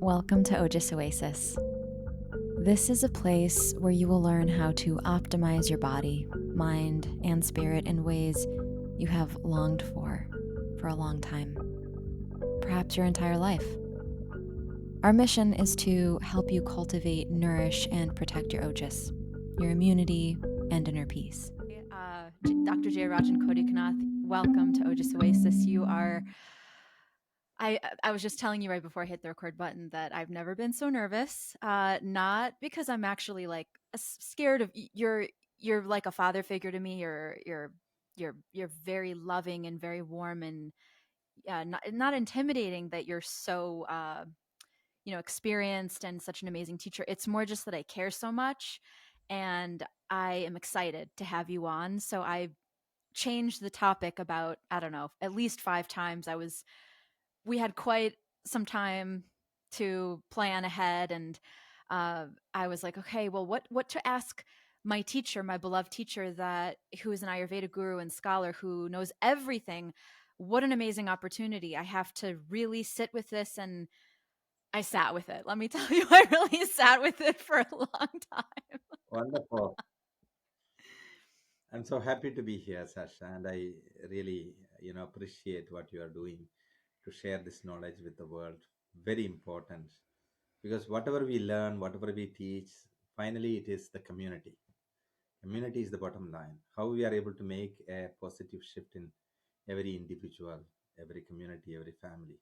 Welcome to Ojas Oasis. This is a place where you will learn how to optimize your body, mind, and spirit in ways you have longed for a long time, perhaps your entire life. Our mission is to help you cultivate, nourish, and protect your ojas, your immunity, and inner peace. Dr. Jayarajan Kodikanath, welcome to Ojas Oasis. I was just telling you right before I hit the record button that I've never been so nervous. Not because I'm actually like scared of you're like a father figure to me. You're very loving and very warm and not intimidating that you're so experienced and such an amazing teacher. It's more just that I care so much and I am excited to have you on. So I changed the topic about, I don't know, at least 5 times. We had quite some time to plan ahead, and I was like, okay, well, what to ask my teacher, my beloved teacher, who is an Ayurveda guru and scholar who knows everything. What an amazing opportunity. I have to really sit with this, and I sat with it. Let me tell you, I really sat with it for a long time. Wonderful. I'm so happy to be here, Sasha, and I really, appreciate what you are doing to share this knowledge with the world. Very important because whatever we learn, whatever we teach, finally it is the community. Community is the bottom line. How we are able to make a positive shift in every individual, every community, every family.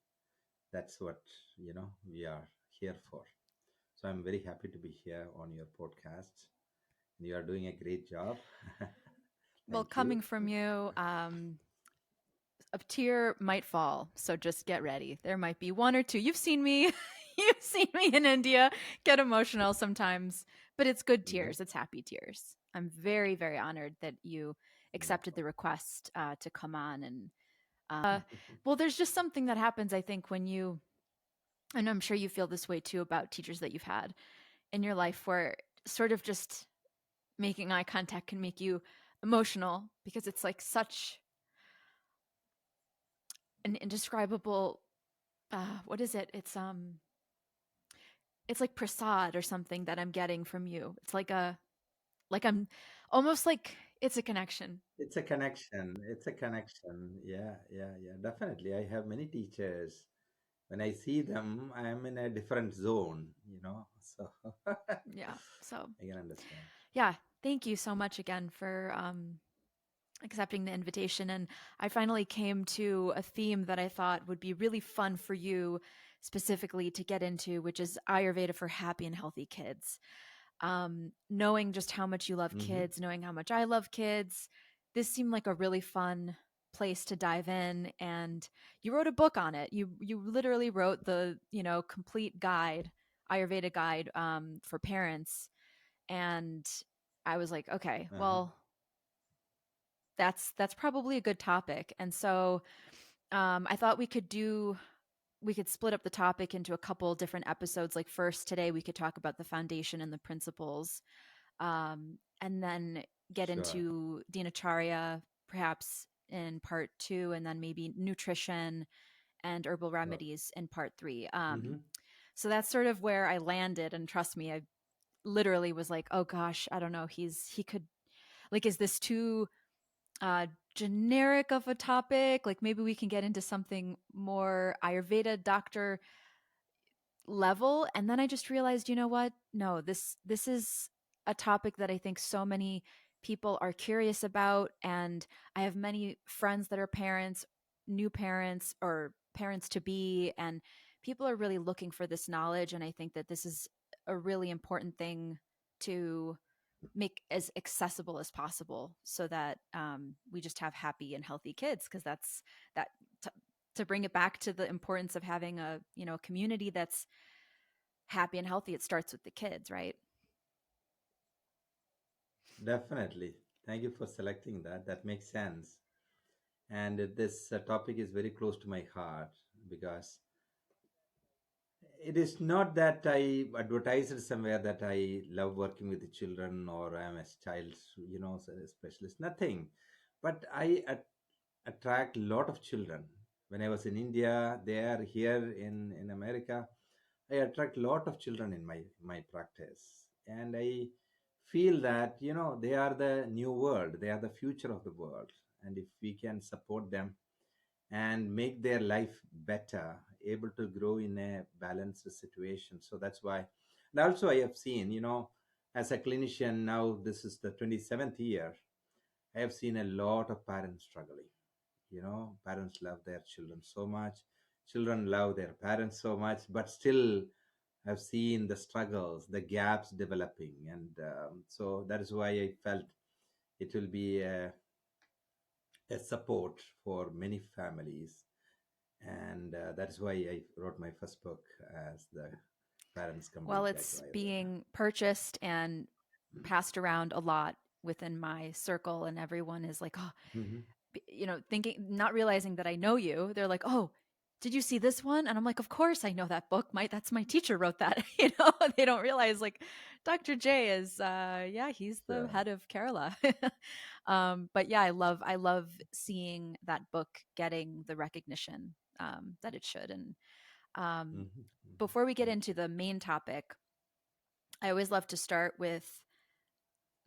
That's what, we are here for. So I'm very happy to be here on your podcast. You are doing a great job. Well, Thank you. coming from you, a tear might fall, so just get ready. There might be one or two. You've seen me. You've seen me in India get emotional sometimes, but it's good Mhm. tears. It's happy tears. I'm very, very honored that you accepted the Wonderful. request to come on. And well, there's just something that happens, I think, when and I'm sure you feel this way too about teachers that you've had in your life, where sort of just making eye contact can make you emotional because it's like such an indescribable what is it? It's like prasad or something that I'm getting from you. It's like I'm almost like it's a connection. It's a connection. It's a connection. Yeah, yeah, yeah. Definitely. I have many teachers. When I see them, I am in a different zone. So I Yeah. So can understand. yeah, thank you so much again for accepting the invitation. And I finally came to a theme that I thought would be really fun for you specifically to get into, which is Ayurveda for happy and healthy kids. Knowing just how much you love Mm-hmm. kids, knowing how much I love kids, this seemed like a really fun place to dive in. And you wrote a book on it. You literally wrote the complete guide, Ayurveda guide for parents. And I was like, okay, Uh-huh. well, that's probably a good topic. And so I thought we could split up the topic into a couple different episodes. Like first today we could talk about the foundation and the principles, and then get Sure. into dinacharya perhaps in part 2, and then maybe nutrition and herbal Sure. remedies in part 3. Mm-hmm. So that's sort of where I landed, and trust me, I literally was like, oh gosh, I don't know, he could, like, is this too uh generic of a topic? Like maybe we can get into something more Ayurveda doctor level. And then I just realized, you know what? No, this is a topic that I think so many people are curious about. And I have many friends that are parents, new parents, or parents to be, and people are really looking for this knowledge. And I think that this is a really important thing to make as accessible as possible so that we just have happy and healthy kids, because that's that to bring it back to the importance of having a community that's happy and healthy. It starts with the kids, right? Definitely. Thank you for selecting that. That makes sense. And this topic is very close to my heart because it is not that I advertised somewhere that I love working with the children or I'm a child, specialist. Nothing. But I attract a lot of children. When I was in India, there, here in America, I attract a lot of children in my practice, and I feel that they are the new world, they are the future of the world, and if we can support them and make their life better, able to grow in a balanced situation. So that's why. And also I have seen, as a clinician now, this is the 27th year, I have seen a lot of parents struggling. Parents love their children so much, children love their parents so much, but still I've seen the struggles, the gaps developing, and so that is why I felt it will be a support for many families, and that is why I wrote my first book as the Parents Well, Complete Guide to it's Ayurveda. being purchased and passed around a lot within my circle, and everyone is like, "Oh, Hmm. thinking, not realizing that I know you. They're like, "Oh, did you see this one?" And I'm like, "Of course I know that book. That's my teacher wrote that." They don't realize like Dr. J is yeah, he's the Sure. head of Kerala. But yeah, I love seeing that book getting the recognition that it should. And um, Hmm. Hmm. before we get Thank into you. the main topic, I always love to start with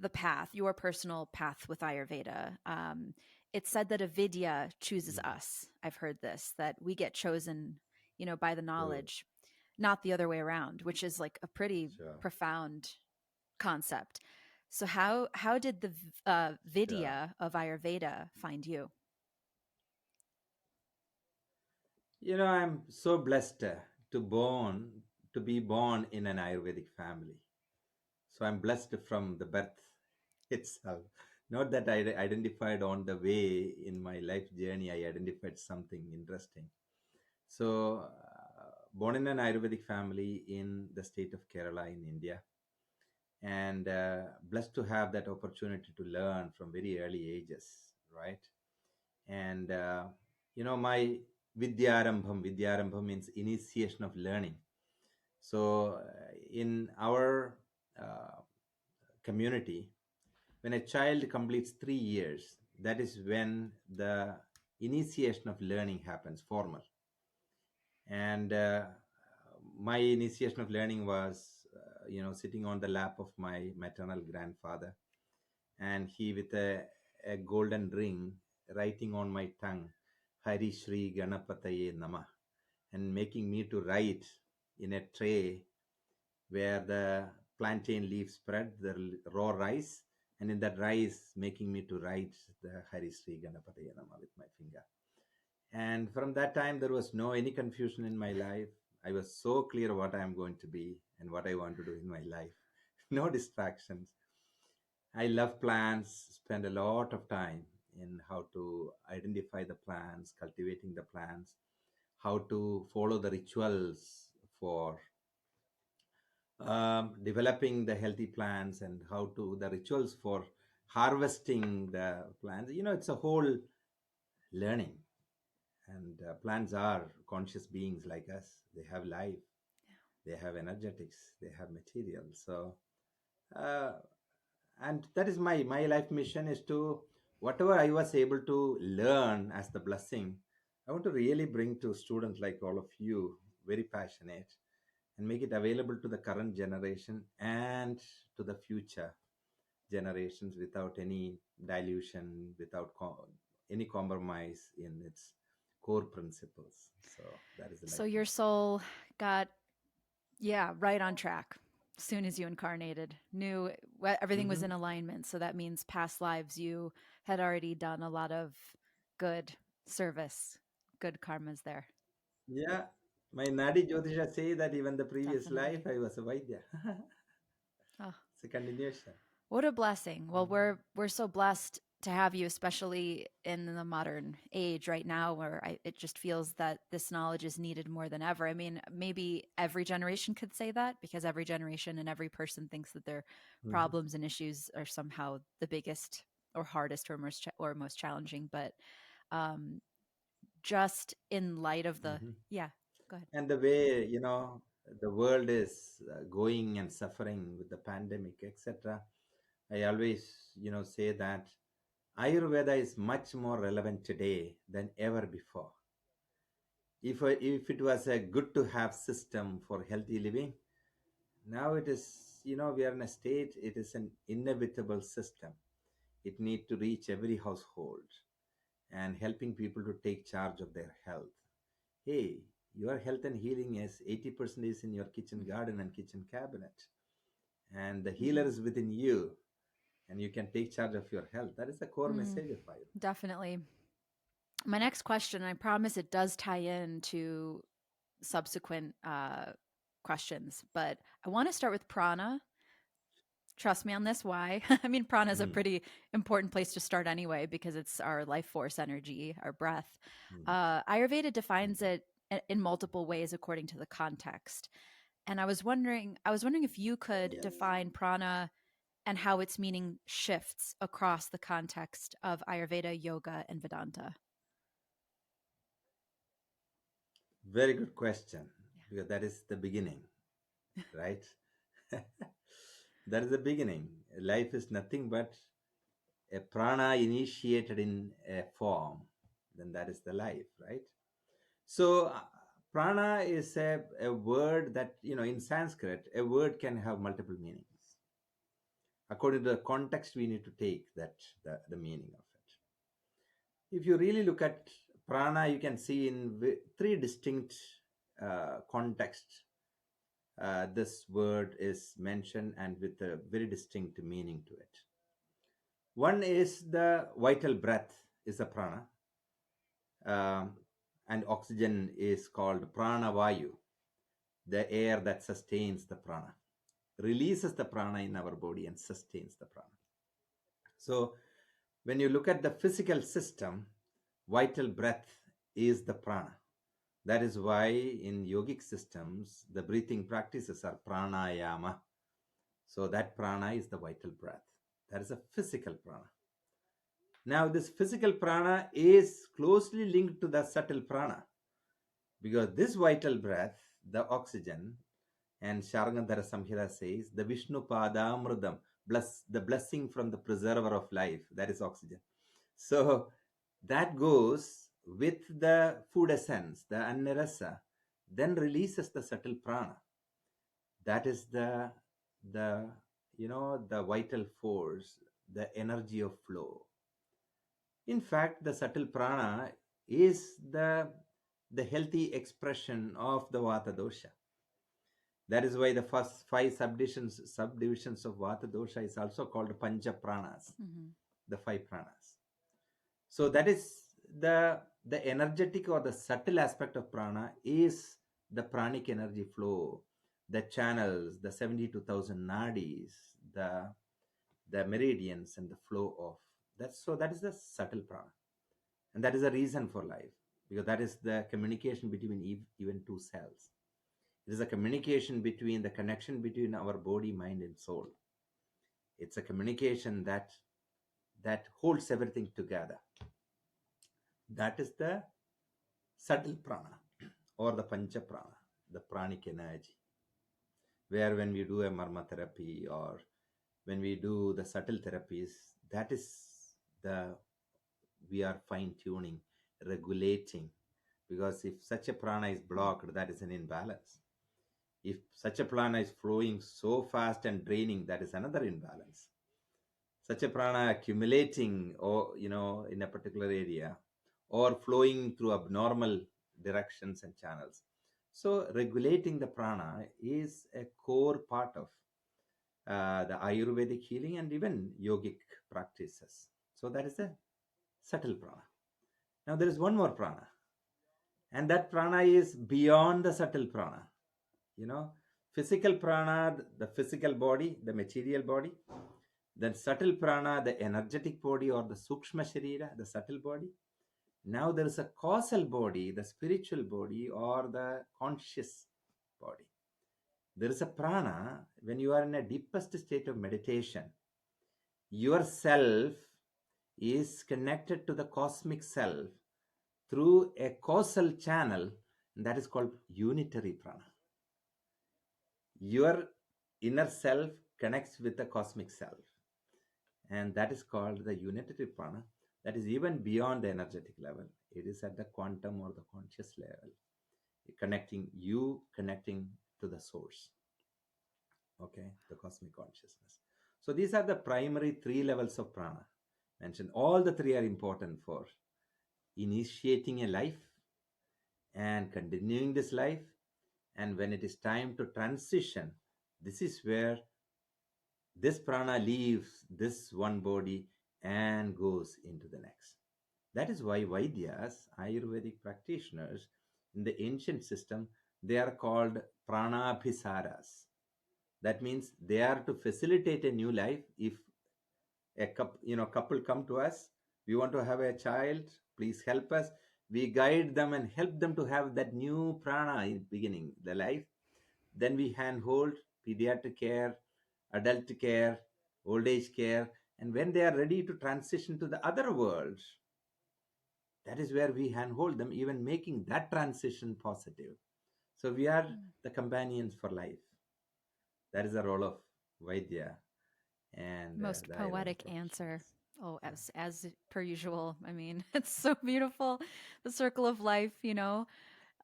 the path, your personal path with Ayurveda. It's said that avidya chooses Mhm. us. I've heard this, that we get chosen, by the True. knowledge, not the other way around, which is like a pretty Sure. profound concept. So how did the Sure. vidya of Ayurveda find you? I'm so blessed to born to be born in an Ayurvedic family. So I'm blessed from the birth itself. Not that I identified on the way in my life journey, I identified something interesting. So, born in an Ayurvedic family in the state of Kerala in India, and blessed to have that opportunity to learn from very early ages, right? And, my Vidyarambham means initiation of learning. So, in our uh, community, when a child completes 3 years, that is when the initiation of learning happens, formal. And my initiation of learning was, sitting on the lap of my maternal grandfather, and he with a golden ring writing on my tongue, Hari Shri Ganapataye Nama, and making me to write in a tray where the plantain leaf spread, the raw rice, and in that rice, making me to write the Hari Sri Ganapati Nama with my finger. And from that time, there was no any confusion in my life. I was so clear what I am going to be and what I want to do in my life. No distractions. I love plants, spend a lot of time in how to identify the plants, cultivating the plants, how to follow the rituals for developing the healthy plants, and how to the rituals for harvesting the plants. It's a whole learning, and plants are conscious beings like us. They have life, they have energetics, they have material. So uh, and that is my life mission, is to whatever I was able to learn as the blessing, I want to really bring to students like all of you, very passionate, and make it available to the current generation and to the future generations without any dilution, without any compromise in its core principles. So that is the So life your mission. soul got, yeah, right on track as soon as you incarnated. Knew everything was Hmm. in alignment. So that means past lives you had already done a lot of good service, good karmas there. Yeah, my Nadi Jyotisha say that even the previous life Definitely. I was a Vaidya. Oh, It's a continuation. what a blessing. Well, Mhm. we're so blessed to have you, especially in the modern age right now, where it just feels that this knowledge is needed more than ever. I mean, maybe every generation could say that, because every generation and every person thinks that their Mhm. problems and issues are somehow the biggest or hardest or most challenging. But um, just in light of the, Mhm. yeah, go ahead. And the way, the world is going and suffering with the pandemic, etc., I always, say that Ayurveda is much more relevant today than ever before. If it was a good to have system for healthy living, now it is, we are in a state, it is an inevitable system. It need to reach every household and helping people to take charge of their health. Hey, your health and healing is 80% is in your kitchen garden and kitchen cabinet, and the healer Mm-hmm. is within you, and you can take charge of your health. That is the core Mm, message of Ayurveda. definitely. My next question, I promise it does tie in to subsequent questions, but I want to start with prana. Trust me on this. Why? I mean, prana is a Mm, pretty important place to start anyway because it's our life force energy, our breath. mm, Ayurveda mm. defines it in multiple ways according to the context. And I was wondering if you could Yes, define prana and how its meaning shifts across the context of Ayurveda, yoga, and Vedanta. very good question, because that is the beginning, right? That is the beginning. Life is nothing but a prana initiated in a form, then that is the life, right? So, prana is a word that, in Sanskrit, a word can have multiple meanings. According to the context, we need to take the meaning of it. If you really look at prana, you can see in three distinct contexts this word is mentioned and with a very distinct meaning to it. One is the vital breath is the prana, um, and oxygen is called prana vayu, the air that sustains the prana, releases the prana in our body and sustains the prana. So when you look at the physical system, vital breath is the prana. That is why in yogic systems, the breathing practices are pranayama. So that prana is the vital breath. That is a physical prana. Now, this physical prana is closely linked to the subtle prana, because this vital breath, the oxygen, and Sharangandhara Samhita says, the Vishnu Padamrudam, the blessing from the preserver of life, that is oxygen. So that goes with the food essence, the annarasa, then releases the subtle prana. That is the the vital force, the energy of flow. In fact, the subtle prana is the healthy expression of the vata dosha. That is why the first five subdivisions of vata dosha is also called pancha pranas, Mm-hmm. the five pranas. So that is the energetic or the subtle aspect of prana is the pranic energy flow, the channels, the 72,000 nadis, the meridians, and the flow of that. So that is the subtle prana, and that is the reason for life, because that is the communication between even two cells. It is a communication between the connection between our body, mind, and soul. It's a communication that holds everything together. That is the subtle prana or the pancha prana, the pranic energy. Where when we do a marma therapy or when we do the subtle therapies, that is the we are fine tuning, regulating. Because if such a prana is blocked, that is an imbalance. If such a prana is flowing so fast and draining, that is another imbalance. Such a prana accumulating or in a particular area or flowing through abnormal directions and channels. So regulating the prana is a core part of the Ayurvedic healing and even yogic practices. So that is the subtle prana. Now there is one more prana, and that prana is beyond the subtle prana. You know, physical prana, the physical body, the material body, then subtle prana, the energetic body or the sukshma sharira, the subtle body. Now there is a causal body, the spiritual body or the conscious body. There is a prana when you are in a deepest state of meditation. Yourself is connected to the cosmic self through a causal channel, and that is called unitary prana. Your inner self connects with the cosmic self, and that is called the unitary prana. That is even beyond the energetic level. It is at the quantum or the conscious level. connecting to the source, okay, the cosmic consciousness. So these are the primary three levels of prana mentioned. All the three are important for initiating a life and continuing this life. And when it is time to transition, this is where this prana leaves this one body and goes into the next. That is why Vaidyas, Ayurvedic practitioners in the ancient system, they are called pranabhisaras. That means they are to facilitate a new life. If couple come to us, we want to have a child, please help us. We guide them and help them to have that new prana in beginning the life. Then we handhold pediatric care, adult care, old age care, and when they are ready to transition to the other world, that is where we handhold them, even making that transition positive. So we are Mm. the companions for life. That is the role of Vaidya and Most the Ayurveda poetic answer. professionals. Oh, Yeah, as per usual. I mean, it's so beautiful. The circle of life,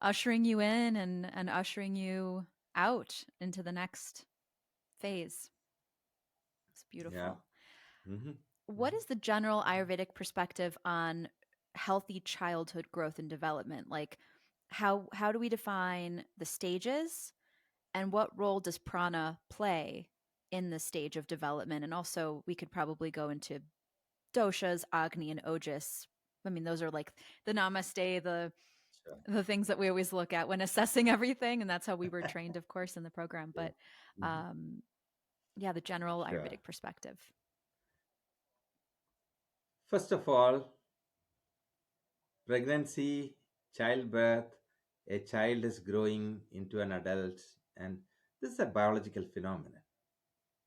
ushering you in and ushering you out into the next phase. It's yeah. beautiful. Mm-hmm. What Mm-hmm. is the general Ayurvedic perspective on healthy childhood growth and development? Like how do we define the stages and what role does prana play in the stage of development? And also we could probably go into doshas, agni and ojas. I mean, those are like the namaste, Sure. the things that we always look at when assessing everything, and that's how we were trained, of course, in the program. Yeah. But Mhm. um, yeah, the general Sure. Ayurvedic perspective. First of all, pregnancy, childbirth, a child is growing into an adult, and this is a biological phenomenon.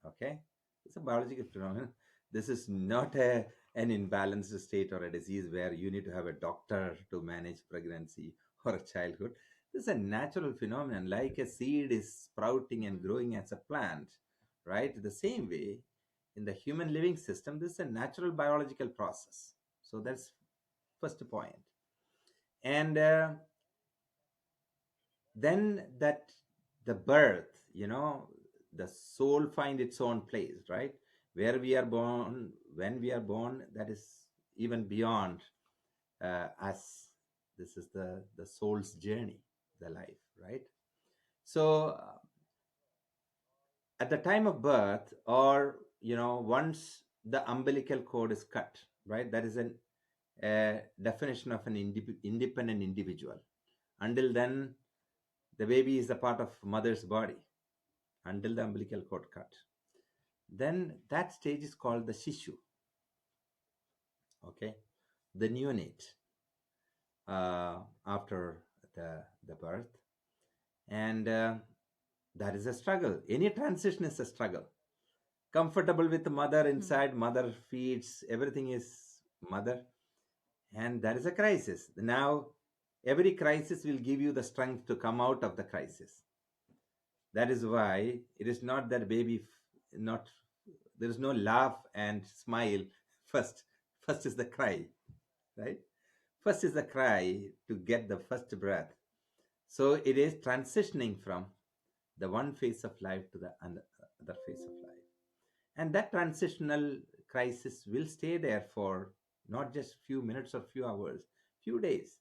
Okay, it's a biological phenomenon. This is not an imbalanced state or a disease where you need to have a doctor to manage pregnancy or a childhood. This is a natural phenomenon, like a seed is sprouting and Mm. growing as a plant, right? The same way in the human living system, this is a natural biological process. So that's first point. And then that the birth, the soul find its own place, right? Where we are born, when we are born, that is even beyond us. This is the soul's journey, the life, right? So at the time of birth, or once the umbilical cord is cut, right, that is an definition of an independent individual. Until then, the baby is a part of mother's body until the umbilical cord cut. Then that stage is called the shishu, okay, the neonate after the birth, and that is a struggle. Any transition is a struggle. Comfortable with the mother Mm. inside, mother feeds, everything is mother, and that is a crisis. Now, every crisis will give you the strength to come out of the crisis. That is why it is not that baby, not there is no laugh and smile first. First is the cry, right? First is the cry to get the first breath. So it is transitioning from the one phase of life to the other phase of life. And that transitional crisis will stay there for not just few minutes or few hours, few days.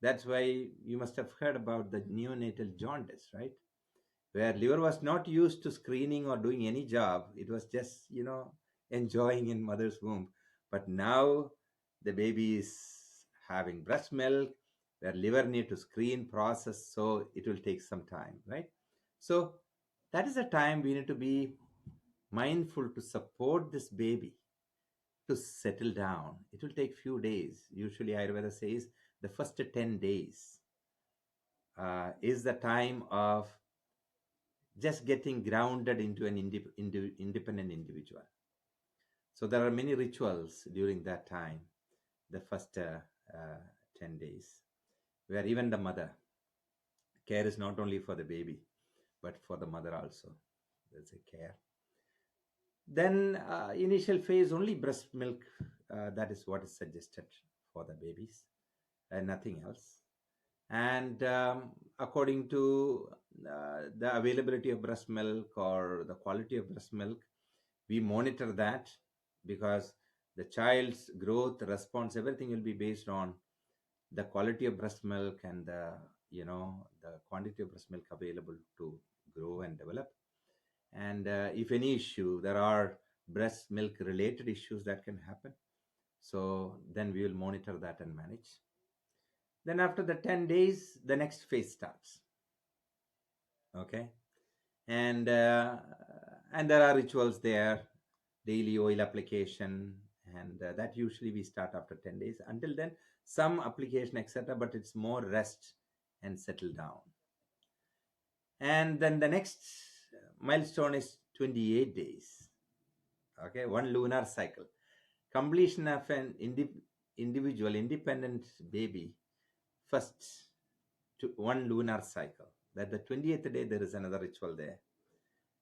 That's why you must have heard about the neonatal jaundice, right? Where liver was not used to screening or doing any job. It was just, enjoying in mother's womb. But now the baby is having breast milk, where liver need to screen, process, so it will take some time, right? So that is a time we need to be mindful to support this baby to settle down. It will take few days. Usually Ayurveda says the first 10 days is the time of just getting grounded into an independent individual. So there are many rituals during that time, the first 10 days, where even the mother care is not only for the baby, but for the mother also. There's a care. Then initial phase only breast milk. That is what is suggested for the babies, and nothing else. And according to the availability of breast milk or the quality of breast milk, we monitor that, because the child's growth response, everything will be based on the quality of breast milk and the quantity of breast milk available to grow and develop. And if any issue, there are breast milk related issues that can happen, so then we will monitor that and manage. Then after the 10 days, the next phase starts. Okay. and and there are rituals there, daily oil application, and that usually we start after 10 days. Until then, some application, etc., but it's more rest and settle down. And then the next milestone is 28 days. Okay, one lunar cycle, completion of an individual independent baby first to one lunar cycle. That the 20th day, there is another ritual there.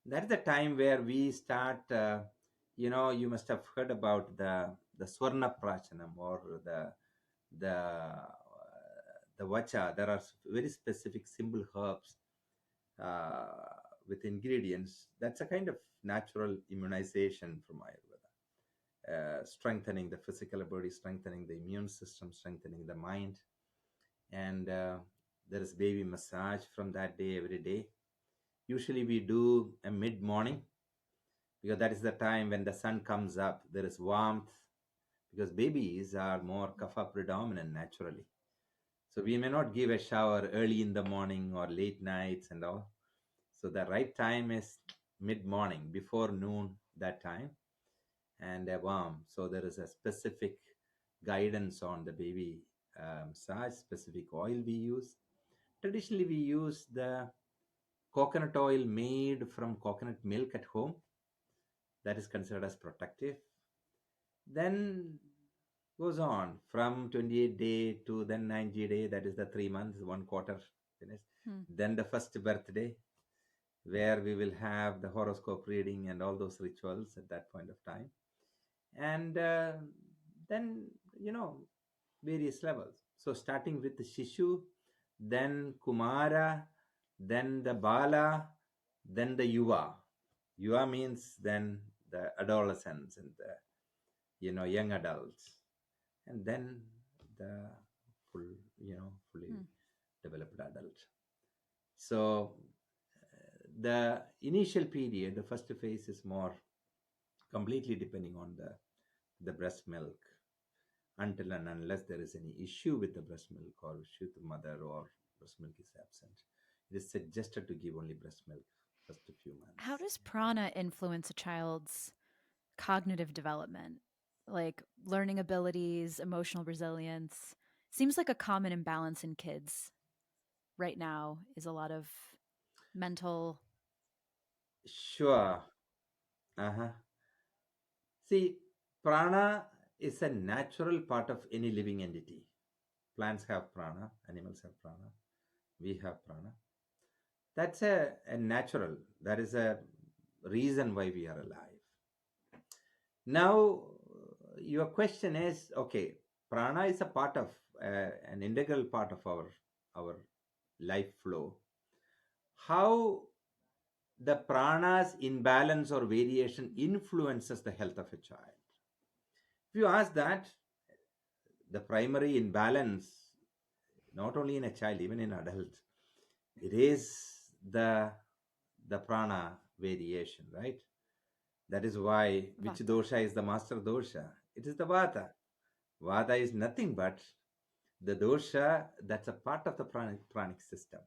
That's the time where we start. You must have heard about the Swarna Prachanam, or the Vacha. There are very specific simple herbs uh, with ingredients. That's a kind of natural immunization from Ayurveda, strengthening the physical body, strengthening the immune system, strengthening the mind. And there is baby massage from that day every day. Usually we do a mid morning, because that is the time when the sun comes up. There is warmth, because babies are more kapha predominant naturally. So we may not give a shower early in the morning or late nights and all. So the right time is mid morning, before noon, that time, and warm. So there is a specific guidance on the baby massage, specific oil we use. Traditionally, we use the coconut oil made from coconut milk at home. That is considered as protective. Then goes on from 28 day to then 90 day, that is the 3 months, one quarter finished. Hmm. Then the first birthday, where we will have the horoscope reading and all those rituals at that point of time. And then, you know, various levels. So starting with the Shishu, then Kumara, then the Bala, then the Yuva. Yuva means then the adolescents and the young adults, and then the full fully Hmm. developed adult. So the initial period, the first phase, is more completely depending on the breast milk, until and unless there is any issue with the breast milk or issue with the mother, or breast milk is absent. It is suggested to give only breast milk first a few How months. does prana influence a child's cognitive development? Like learning abilities, emotional resilience. Seems like a common imbalance in kids right now is a lot of mental. Sure. Uh-huh. See, prana is a natural part of any living entity. Plants have prana, animals have prana, we have prana. That's a natural. That is a reason why we are alive. Now, your question is, okay, prana is a part of an integral part of our life flow. How the prana's imbalance or variation influences the health of a child? If you ask that, the primary imbalance, not only in a child, even in adult, it is the prana variation, right? That is why, which Vata. dosha is the master dosha? It is the vata. Vata is nothing but the dosha that's a part of the pranic system,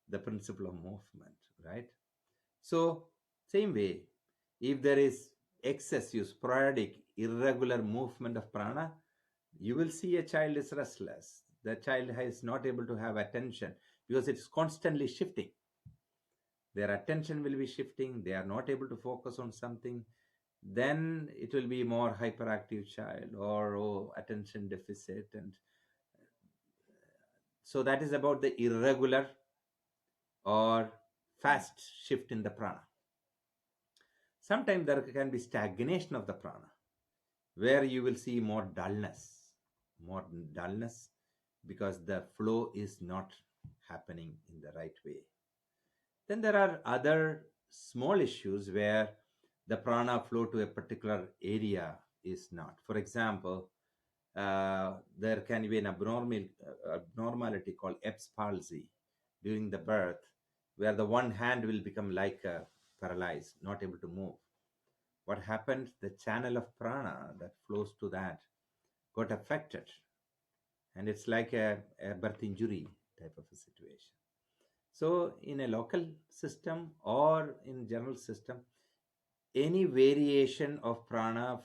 the principle of movement, right? So, same way, if there is excessive, sporadic, irregular movement of prana, you will see a child is restless. The child is not able to have attention, because it's constantly shifting. Their attention will be shifting. They are not able to focus on something. Then it will be more hyperactive child, or attention deficit. And so that is about the irregular or Hmm. fast shift in the prana. Sometimes there can be stagnation of the prana, where you will see more dullness, more dullness, because the flow is not happening in the right way. Then there are other small issues where the prana flow to a particular area is not. For example, there can be an abnormality called Ebb's palsy during the birth, where the one hand will become like paralyzed, not able to move. What happened? The channel of prana that flows to that got affected, and it's like a birth injury type of a situation. So, in a local system or in general system, any variation of prana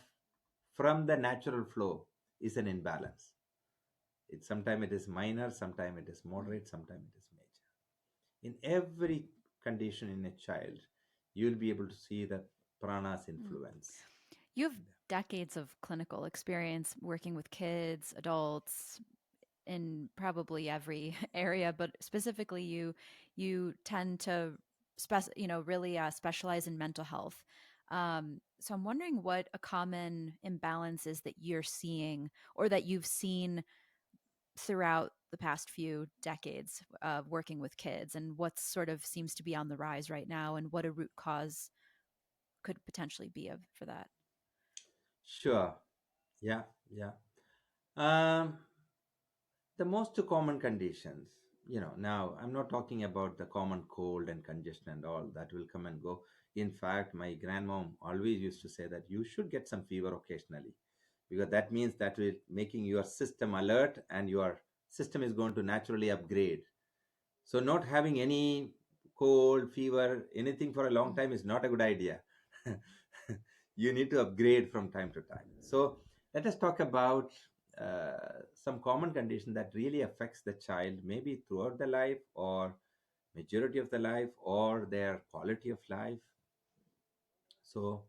from the natural flow is an imbalance. It sometimes it is minor, sometimes it is Mm, moderate, sometimes it is major. In every condition in a child, you'll be able to see the prana's mm. influence. You have decades of clinical experience working with kids, adults, in probably every area, but specifically you tend to really specialize in mental health. So I'm wondering what a common imbalance is that you're seeing or that you've seen throughout the past few decades of working with kids, and what sort of seems to be on the rise right now, and what a root cause could potentially be of for that. Sure. Yeah, yeah. Um, the most common conditions, now I'm not talking about the common cold and congestion and all that will come and go. In fact, my grandmom always used to say that you should get some fever occasionally, because that means that will making your system alert and your system is going to naturally upgrade. So not having any cold, fever, anything for a long Mm, time is not a good idea. You need to upgrade from time to time. So let us talk about some common condition that really affects the child, maybe throughout the life or majority of the life or their quality of life. So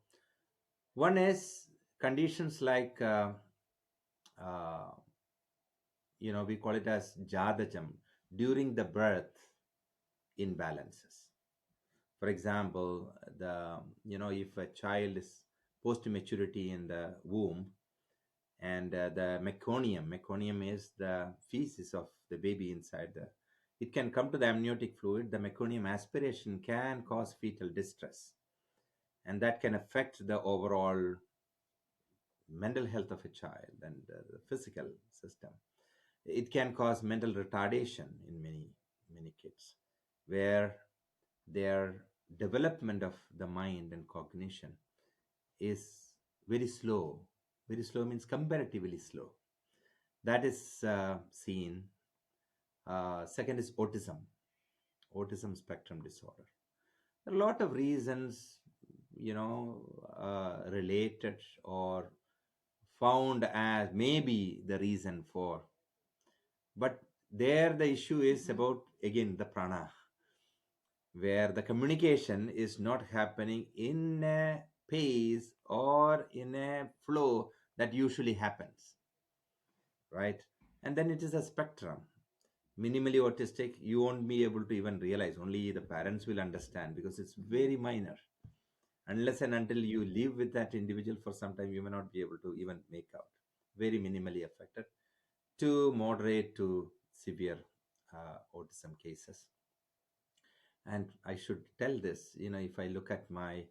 one is conditions like uh, we call it as jadajam during the birth imbalances. For example, if a child is post maturity in the womb, and the meconium is the feces of the baby inside the, it can come to the amniotic fluid. The meconium aspiration can cause fetal distress, and that can affect the overall mental health of a child and the physical system. It can cause mental retardation in many kids, where their development of the mind and cognition is very slow. Very slow means comparatively slow. That is seen. Second is autism spectrum disorder. There are a lot of reasons, related or found as maybe the reason for. But there, the issue is mhm. about, again, the prana, where the communication is not happening in a pace or in a flow that usually happens, right? And then it is a spectrum. Minimally autistic, you won't be able to even realize, only the parents will understand because it's very minor. Unless and until you live with that individual for some time, you may not be able to even make out. Very minimally affected to moderate to severe autism cases. And I should tell this, if I look at my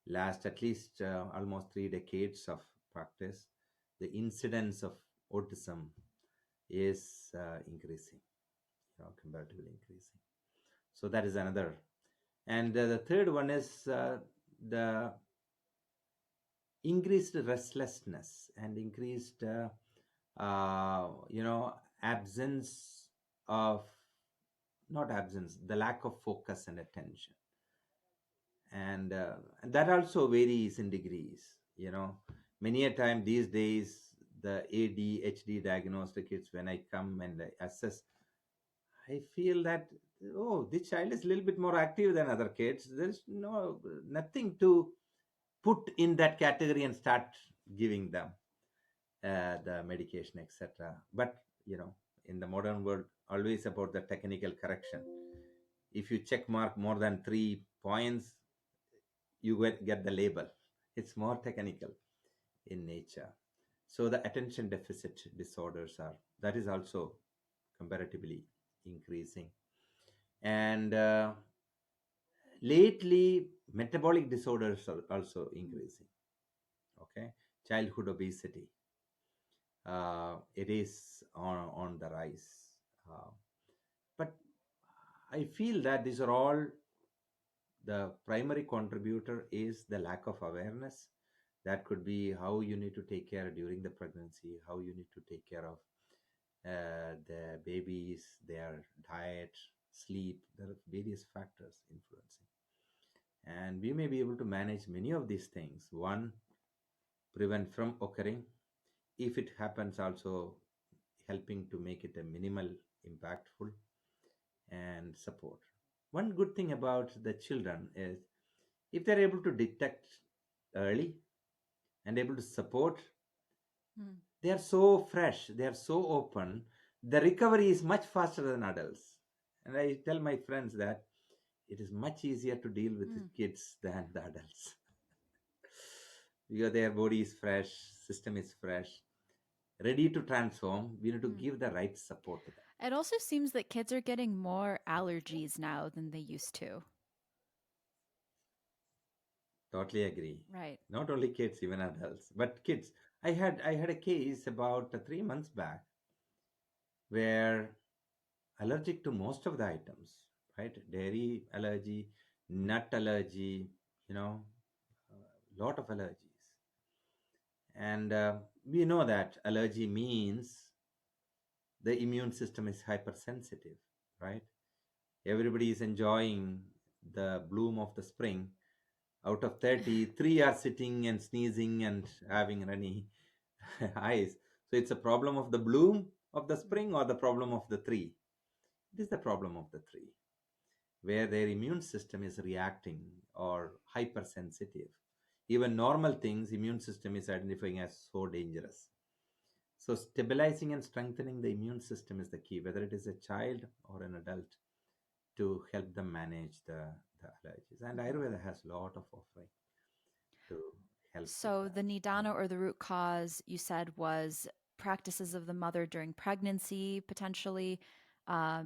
last at least almost 3 decades of practice, the incidence of autism is increasing, comparatively increasing. So that is another. And the third one is the increased restlessness and increased, absence of, not absence, the lack of focus and attention. And that also varies in degrees. Many a time these days, the ADHD diagnosed kids, when I come and I assess, I feel that, oh, this child is a little bit more active than other kids. There's nothing to put in that category and start giving them the medication, etc. But in the modern world, always about the technical correction. If you check mark more than 3 points, you get the label. It's more technical in nature. So the attention deficit disorders are, that is also comparatively increasing. And lately, metabolic disorders are also increasing. Okay, childhood obesity, it is on the rise. But I feel that these are all, the primary contributor is the lack of awareness. That could be how you need to take care during the pregnancy, how you need to take care of the babies, their diet, sleep. There are various factors influencing. And we may be able to manage many of these things. One, prevent from occurring. If it happens, also helping to make it a minimal impactful, and support. One good thing about the children is if they're able to detect early and able to support, Mm. they are so fresh, they are so open. The recovery is much faster than adults. And I tell my friends that it is much easier to deal with the Mm. kids than the adults because their body is fresh, system is fresh, ready to transform. We need to Mm. give the right support to them. It also seems that kids are getting more allergies now than they used to. Totally agree. Right. Not only kids, even adults, but kids. I had a case about 3 months back where allergic to most of the items, right? Dairy allergy, nut allergy, you know, lot of allergies. And we know that allergy means the immune system is hypersensitive, right? Everybody is enjoying the bloom of the spring. Out of 30, three are sitting and sneezing and having runny eyes. So it's a problem of the bloom of the Mm. spring or the problem of the tree. It is the problem of the tree, where their immune system is reacting or hypersensitive. Even normal things, immune system is identifying as so dangerous. So stabilizing and strengthening the immune system is the key, whether it is a child or an adult, to help them manage the allergies. And Mhm. Ayurveda has a lot of offering to help with So, that. the nidana or the root cause you said was practices of the mother during pregnancy, potentially,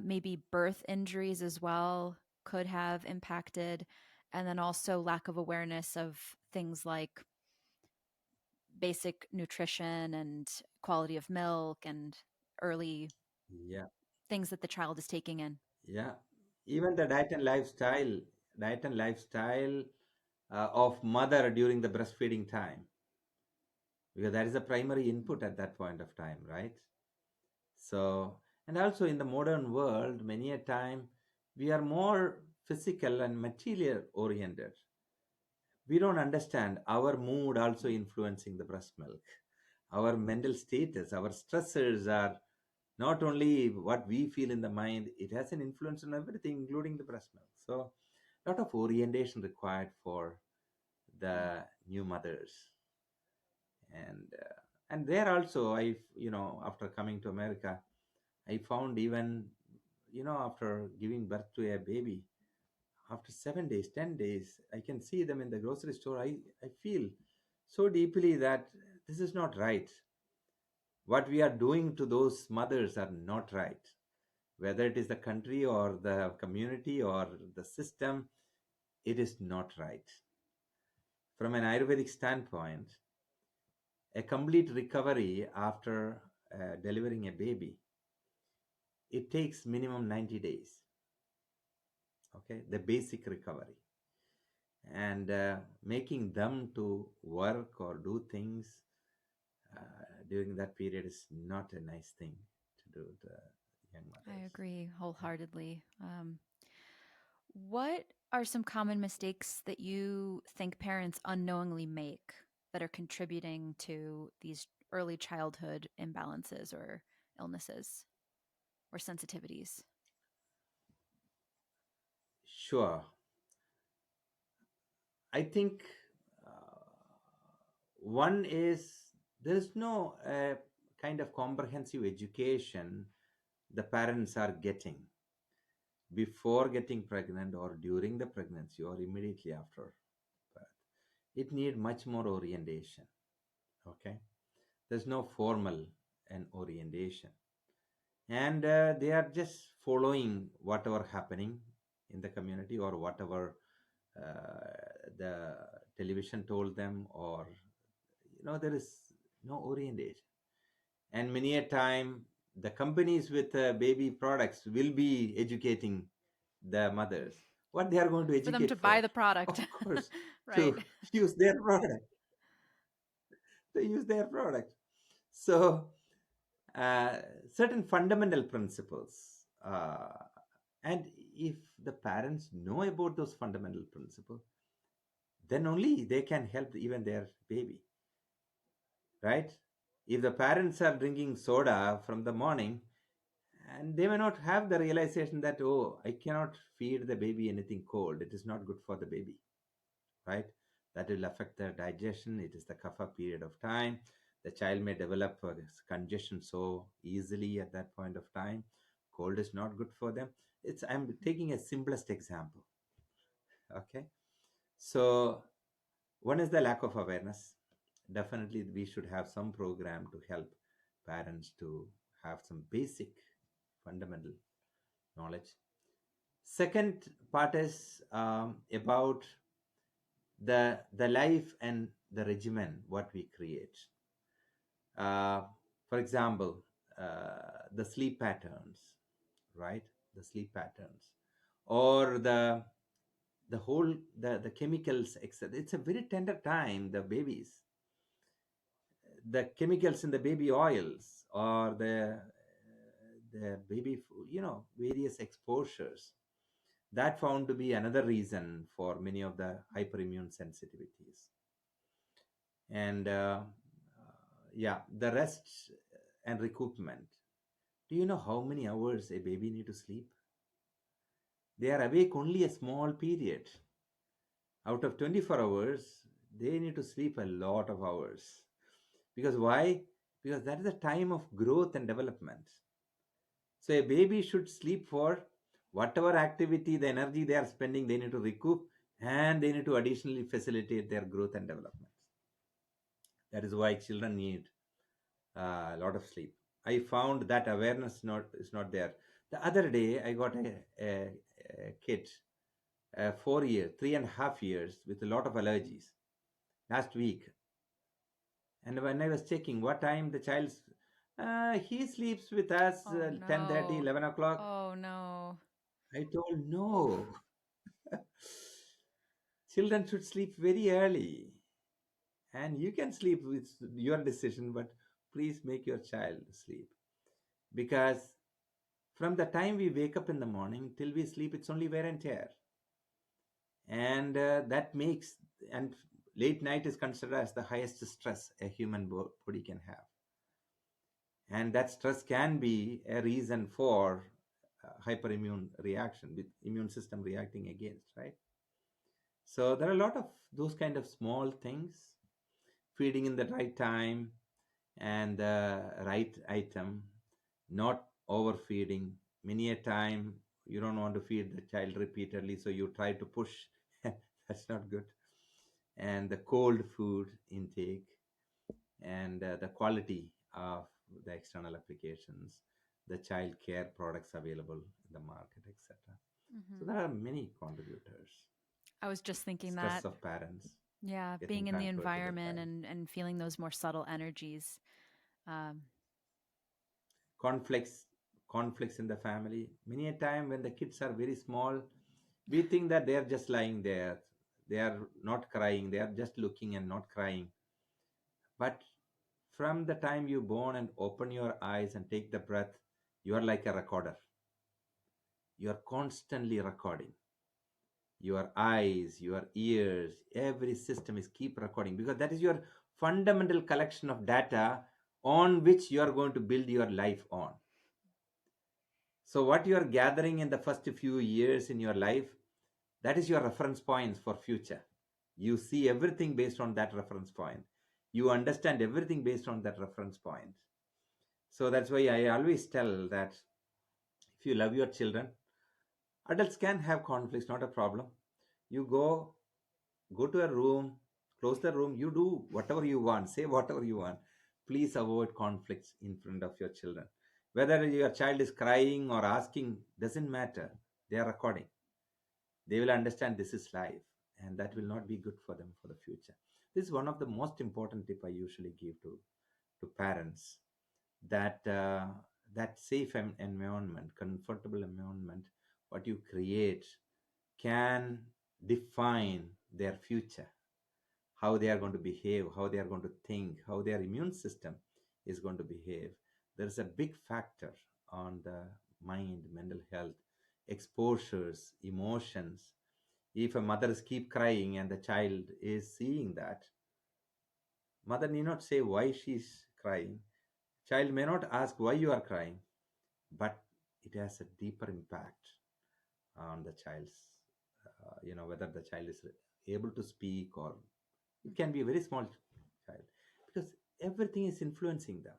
maybe birth injuries as well could have impacted, and then also lack of awareness of things like basic nutrition and quality of milk and early Yeah, things that the child is taking in. yeah. Even the diet and lifestyle of mother during the breastfeeding time, because that is the primary input at that point of time, right? So, and also in the modern world, many a time we are more physical and material oriented. We don't understand our mood also Mm. influencing the breast milk. Our mental status, our stressors are not only what we feel in the mind, it has an influence on everything, including the breast milk. So, a lot of orientation required for Mm. the new mothers. And there also, after coming to America, I found even, after giving birth to a baby, after 7 days, 10 days, I can see them in the grocery store. I feel so deeply that this is not right. What we are doing to those mothers are not right. Whether it is the country or the community or the system, it is not right. From an Ayurvedic standpoint, a complete recovery after delivering a baby, it takes minimum 90 days. Okay, the basic recovery. And making them to work or do things during that period is not a nice thing to do to young I mothers. agree Yeah. wholeheartedly. What are some common mistakes that you think parents unknowingly make that are contributing to these early childhood imbalances or illnesses or sensitivities? Sure. I think one is there is no kind of comprehensive education the parents are getting before getting pregnant or during the pregnancy or immediately after birth. It need much more orientation. Okay, there's no formal and orientation. and they are just following whatever happening in the community, or whatever the television told them, or there is no orientation. And many a time the companies with baby products will be educating the mothers what they are going to For them educate to for. buy the product. Of course, Right. to use their product, to use their product. So uh, certain fundamental principles, and if the parents know about those fundamental principles, then only they can help even their baby, right? If the parents are drinking soda from the morning, and they may not have the realization that, oh, I cannot feed the baby anything cold, it is not good for the baby, right? That will affect their digestion. It is the kapha period of time. The child may develop congestion so easily at that point of time. Cold is not good for them. I'm taking a simplest example. Okay. So one is the lack of awareness. Definitely we should have some program to help parents to have some basic fundamental knowledge. Second part is about the life and the regimen what we create. Uh, for example, the sleep patterns, right? The sleep patterns, or the whole the chemicals, etc. It's a very tender time. The babies, the chemicals in the baby oils, or the baby various exposures, that found to be another reason for many of the hyperimmune sensitivities. And yeah, the rest and recoupment. Do you know how many hours a baby need to sleep? They are awake only a small period. Out of 24 hours, they need to sleep a lot of hours. Because why? Because that is the time of growth and development. So a baby should sleep for whatever activity, the energy they are spending, they need to recoup, and they need to additionally facilitate their growth and development. That is why children need a lot of sleep. I found that awareness not is not there. The other day, I got a kid, 4 years, 3.5 years, with a lot of allergies last week. And when I was checking what time the child's, he sleeps with us Oh 10:30, no. 11 o'clock. Oh no. I told Oof. no. Children should sleep very early, and you can sleep with your decision, but please make your child sleep, because from the time we wake up in the morning till we sleep, it's only wear and tear. And that makes, and late night is considered as the highest stress a human body can have. And that stress can be a reason for hyperimmune reaction, with immune system reacting against, right? So there are a lot of those kind of small things, feeding in the right time and the right item, not overfeeding. Many a time you don't want to feed the child repeatedly, so you try to push. That's not good. And the cold food intake, and the quality of the external applications, the child care products available in the market, etc. So Hmm. there are many contributors. I was just thinking Stress that. of parents Yeah, getting being in the transferred to the environment child. and feeling those more subtle energies. Um, Conflicts conflicts in the family. Many a time when the kids are very small, we think that they are just lying there, they are not crying, they are just looking and not crying. But from the time you born and open your eyes and take the breath, you are like a recorder. You are constantly recording. Your eyes, your ears, every system is keep recording, because that is your fundamental collection of data on which you are going to build your life on. So what you are gathering in the first few years in your life, that is your reference points for future. You see everything based on that reference point. You understand everything based on that reference point. So that's why I always tell that if you love your children, adults can have conflicts, not a problem. You go to a room, close the room, you do whatever you want, say whatever you want. Please avoid conflicts in front of your children. Whether your child is crying or asking doesn't matter. They are recording. They will understand this is life, and that will not be good for them for the future. This is one of the most important tip I usually give to parents, that that safe environment, comfortable environment, what you create can define their future, how they are going to behave, how they are going to think, how their immune system is going to behave. There's a big factor on the mind, mental health, exposures, emotions. If a mother is keep crying and the child is seeing that, mother need not say why she's crying. Child may not ask why you are crying, but it has a deeper impact on the child's, whether the child is able to speak, or it can be a very small child, because everything is influencing them,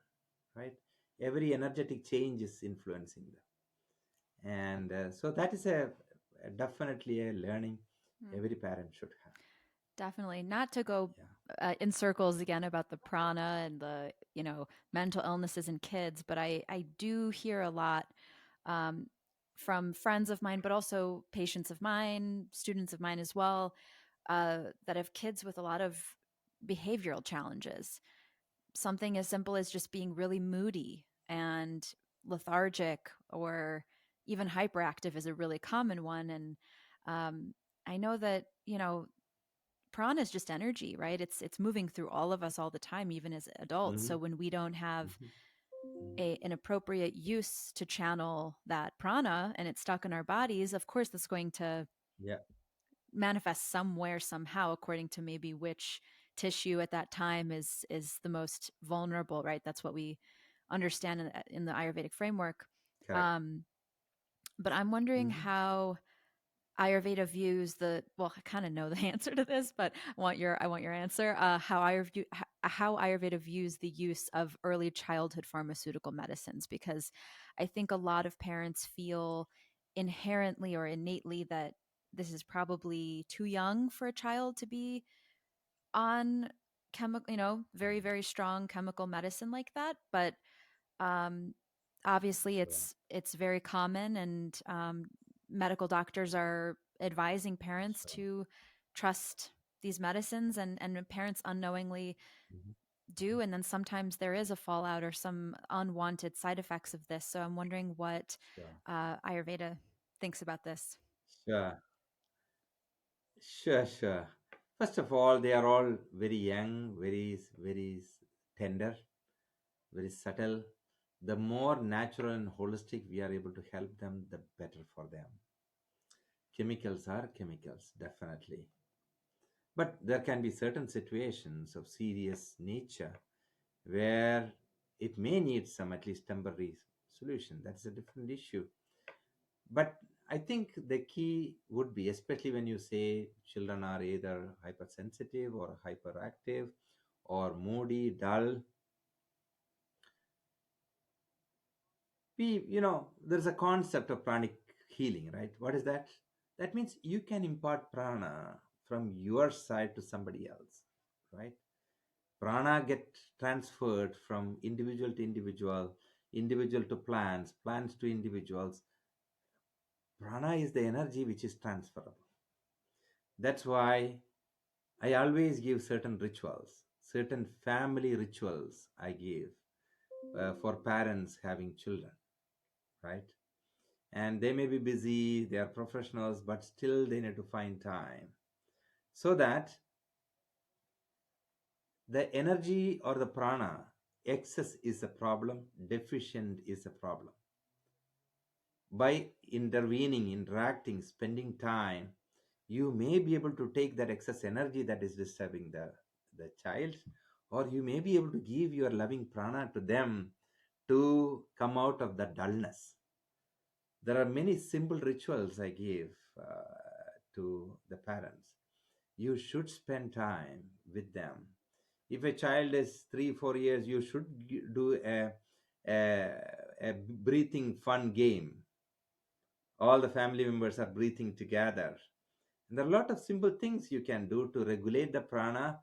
right? Every energetic change is influencing them. And so that is definitely a learning Mm. every parent should have. Definitely. Not to go Yeah. in circles again about the prana and the, mental illnesses in kids, but I do hear a lot um, from friends of mine, but also patients of mine, students of mine as well, that have kids with a lot of behavioral challenges. Something as simple as just being really moody and lethargic, or even hyperactive is a really common one. And um, I know that, prana is just energy, right? It's moving through all of us all the time, even as adults. Hmm. So when we don't have Hmm. Hmm. an appropriate use to channel that prana and it's stuck in our bodies, of course that's going to Yeah. manifest somewhere somehow, according to maybe which tissue at that time is the most vulnerable, right? That's what we understand in the Ayurvedic framework. Correct. um, but I'm wondering Hmm. how Ayurveda views the, well, I kind of know the answer to this, but I want your answer. How Ayurveda views the use of early childhood pharmaceutical medicines, because I think a lot of parents feel inherently or innately that this is probably too young for a child to be on chemical, very very strong chemical medicine like that. But um, obviously, Sure. it's very common, and medical doctors are advising parents Sure. to trust these medicines, and parents unknowingly Hmm. do, and then sometimes there is a fallout or some unwanted side effects of this. So I'm wondering what Sure. Ayurveda thinks about this. Sure. Sure. Sure. First of all, they are all very young, very tender, very subtle. The more natural and holistic we are able to help them, the better for them. Chemicals are chemicals, definitely. But there can be certain situations of serious nature where it may need some at least temporary solution. That's a different issue. But I think the key would be, especially when you say children are either hypersensitive or hyperactive or moody, dull, there's a concept of pranic healing, right? What is that? That means you can impart prana from your side to somebody else, right? Prana get transferred from individual to individual, individual to plants, plants to individuals. Prana is the energy which is transferable. That's why I always give certain rituals, certain family rituals I give for parents having children, right? And they may be busy, they are professionals, but still they need to find time so that the energy or the prana excess is a problem, deficient is a problem. By intervening, interacting, spending time, you may be able to take that excess energy that is disturbing the child, or you may be able to give your loving prana to them to come out of the dullness. There are many simple rituals I give to the parents. You should spend time with them. If a child is 3 4 years, you should do a, a breathing fun game. All the family members are breathing together. And there are a lot of simple things you can do to regulate the prana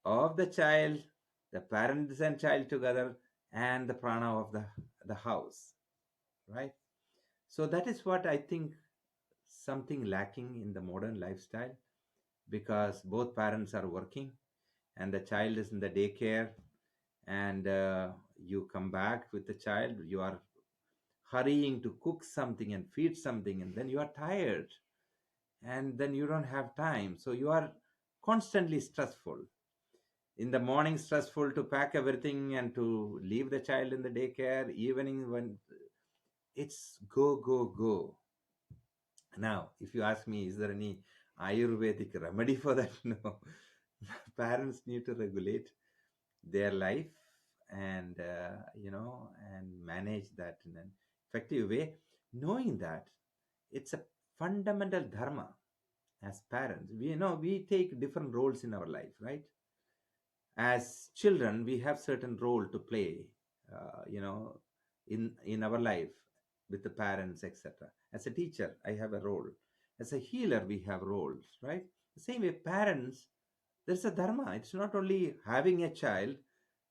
of the child, the parents and child together, and the prana of the the house, right? So that is what I think something lacking in the modern lifestyle, because both parents are working and the child is in the daycare, and you come back with the child, you are hurrying to cook something and feed something, and then you are tired, and then you don't have time, so you are constantly stressful. In the morning stressful to pack everything and to leave the child in the daycare, evening when it's go go go. Now if you ask me, is there any ayurvedic remedy for that? No. Parents need to regulate their life, and and manage that in an effective way, knowing that it's a fundamental dharma. As parents, we take different roles in our life, right? As children we have certain role to play, uh, you know in our life, with the parents, etc. As a teacher I have a role, as a healer we have roles, right? The same way parents, there's a dharma. It's not only having a child,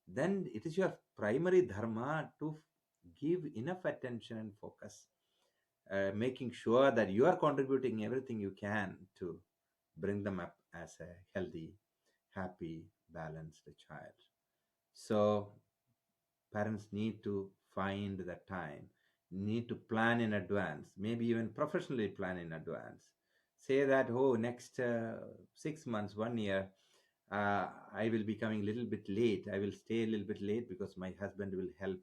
then it is your primary dharma to give enough attention and focus, making sure that you are contributing everything you can to bring them up as a healthy, happy, balanced child. So parents need to find the time, need to plan in advance, maybe even professionally plan in advance. Say that, oh, next 6 months, 1 year, I will be coming a little bit late. I will stay a little bit late because my husband will help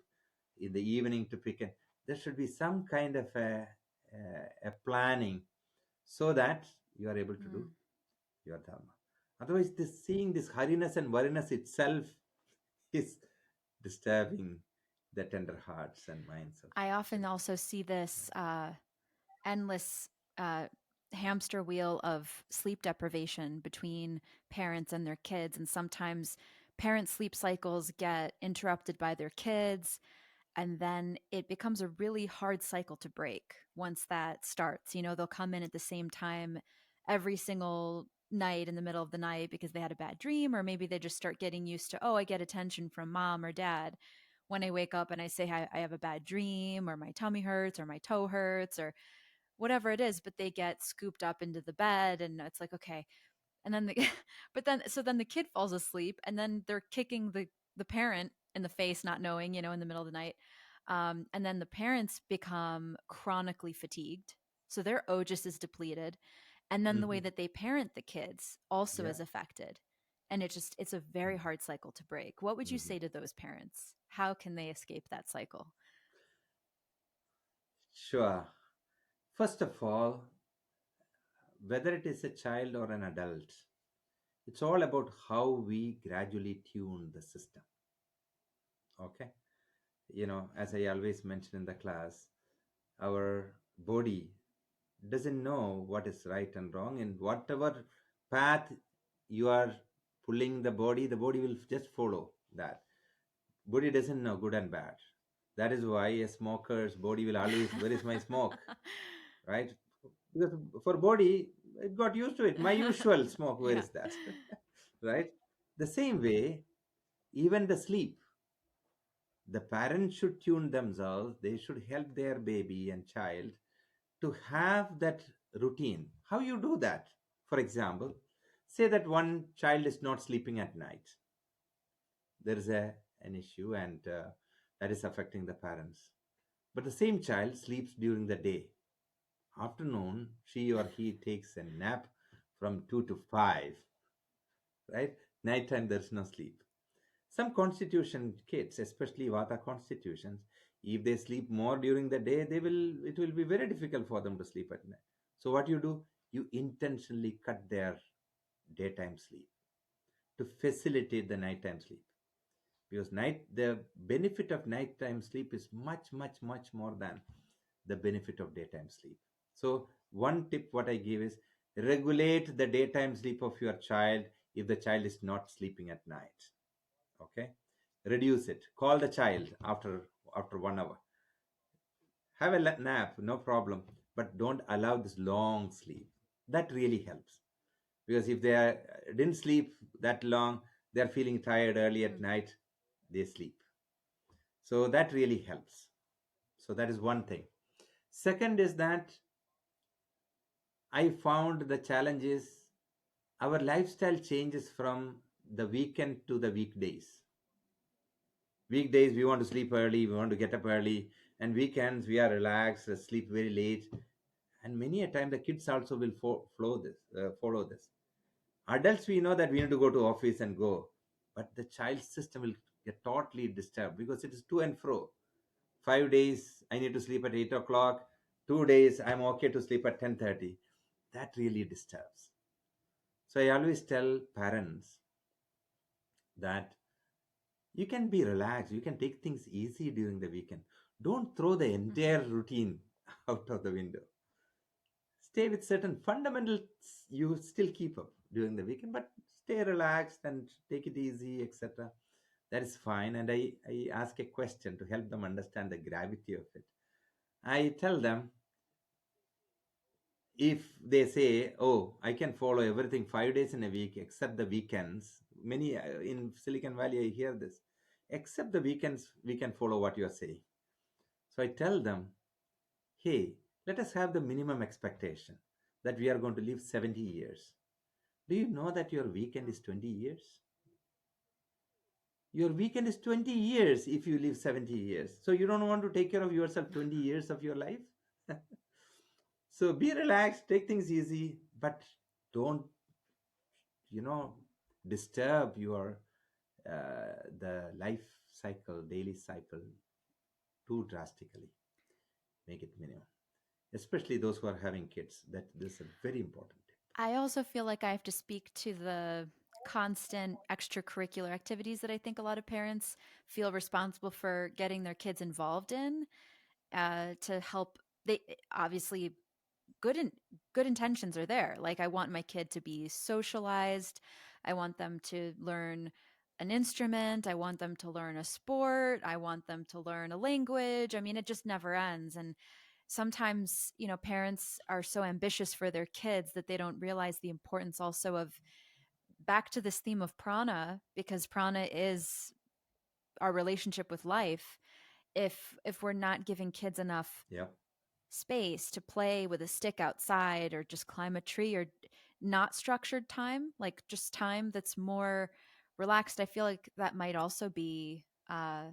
in the evening to pick it. There should be some kind of a planning, so that you are able to do Mm. your dharma. Otherwise, this seeing this hurriness and worriness itself is disturbing the tender hearts and minds of I often children. also see this endless uh, hamster wheel of sleep deprivation between parents and their kids. And sometimes parents' sleep cycles get interrupted by their kids. And then it becomes a really hard cycle to break once that starts. You know, they'll come in at the same time every single night in the middle of the night because they had a bad dream, or maybe they just start getting used to, oh, I get attention from mom or dad when I wake up and I say I have a bad dream, or my tummy hurts, or my toe hurts, or whatever it is, but they get scooped up into the bed and it's like, okay. And then the but then so then the kid falls asleep and then they're kicking the parent in the face, not knowing, in the middle of the night. And then the parents become chronically fatigued. So their ojas is depleted. And then the way Hmm. that they parent the kids also Yeah. is affected. And it's a very Mhm. hard cycle to break. What would you Mhm. say to those parents? How can they escape that cycle? Sure. First of all, whether it is a child or an adult, it's all about how we gradually tune the system. Okay. As I always mention in the class, our body doesn't know what is right and wrong. In whatever path you are pulling the body will just follow that. Body doesn't know good and bad. That is why a smoker's body will always, where is my smoke? Right? Because for body, it got used to it. My usual smoke, where Yeah. is that? Right? The same way, even the sleep, the parents should tune themselves. They should help their baby and child to have that routine. How you do that? For example, say that one child is not sleeping at night. There is an issue, and that is affecting the parents. But the same child sleeps during the day. Afternoon, she or he takes a nap from 2 to 5, right? Nighttime, there's no sleep. Some constitution kids, especially Vata constitutions, if they sleep more during the day, it will be very difficult for them to sleep at night. So what you do, you intentionally cut their daytime sleep to facilitate the nighttime sleep. Because the benefit of nighttime sleep is much, much, much more than the benefit of daytime sleep. So one tip what I give is regulate the daytime sleep of your child if the child is not sleeping at night. Okay, reduce it. Call the child after 1 hour. Have a nap, no problem, but don't allow this long sleep. That really helps, because if didn't sleep that long, they're feeling tired early at Mm. night, they sleep. So that really helps. So that is one thing. Second is that I found the challenge is our lifestyle changes from the weekend to the weekdays. Weekdays we want to sleep early, we want to get up early, and weekends we are relaxed, sleep very late, and many a time the kids also will follow this. Adults, we know that we need to go to office and go, but the child system will get totally disturbed because it is to and fro. 5 days I need to sleep at 8 o'clock. 2 days I'm okay to sleep at 10:30. That really disturbs. So I always tell parents that you can be relaxed, you can take things easy during the weekend. Don't throw the Mhm. entire routine out of the window. Stay with certain fundamentals, you still keep up during the weekend, but stay relaxed and take it easy, etc. That is fine. And I ask a question to help them understand the gravity of it. I tell them, if they say, oh, I can follow everything 5 days in a week except the weekends, many in Silicon Valley I hear this, except the weekends we can follow what you are saying. So I tell them, hey, let us have the minimum expectation that we are going to live 70 years. Do you know that your weekend is 20 years? Your weekend is 20 years if you live 70 years. So you don't want to take care of yourself 20 years of your life? So be relaxed, take things easy, but don't, you know, disturb your the life cycle, daily cycle too drastically. Make it minimum, especially those who are having kids. That this is a very important tip. I also feel like I have to speak to the constant extracurricular activities that I think a lot of parents feel responsible for getting their kids involved in, to help. They obviously good in, good intentions are there. Like I want my kid to be socialized. I want them to learn an instrument. I want them to learn a sport. I want them to learn a language. I mean, it just never ends. And sometimes, parents are so ambitious for their kids that they don't realize the importance also of back to this theme of prana, because prana is our relationship with life. If we're not giving kids enough Yeah, space to play with a stick outside or just climb a tree, or not structured time, like just time that's more relaxed, I feel like that might also be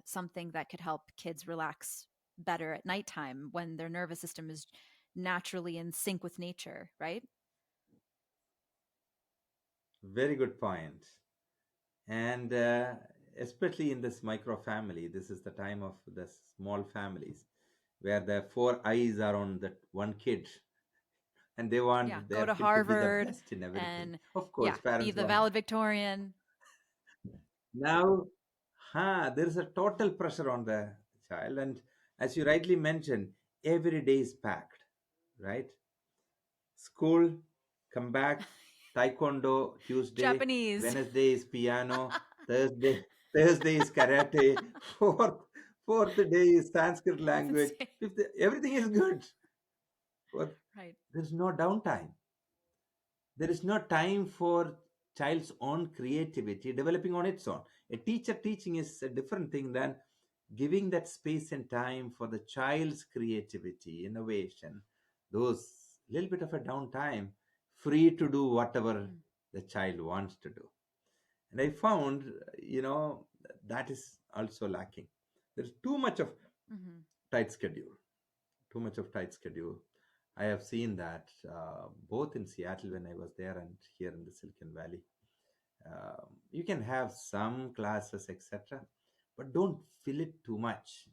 something that could help kids relax better at nighttime when their nervous system is naturally in sync with nature, right? very good point. And especially in this micro family, this is the time of the small families where the four eyes are on that one kid, and they Yeah, want go their to kid to be the Harvard best in everything. and Of yeah, course, be parents the want. valedictorian. Now, there is a total pressure on the child, and as you rightly mentioned, every day is packed, right? School, come back, taekwondo Tuesday, Japanese. Wednesday is piano, Thursday is karate, fourth day is Sanskrit That's language, insane. fifth everything is good. But Right. there's no downtime. There is no time for child's own creativity developing on its own. A teacher teaching is a different thing than giving that space and time for the child's creativity, innovation, those little bit of a downtime, free to do whatever Mm. the child wants to do. And I found, you know, that is also lacking. There's too much of Mm-hmm. tight schedule, too much of tight schedule. I have seen that both in Seattle when I was there and here in the Silicon Valley. You can have some classes, etc., but don't fill it too much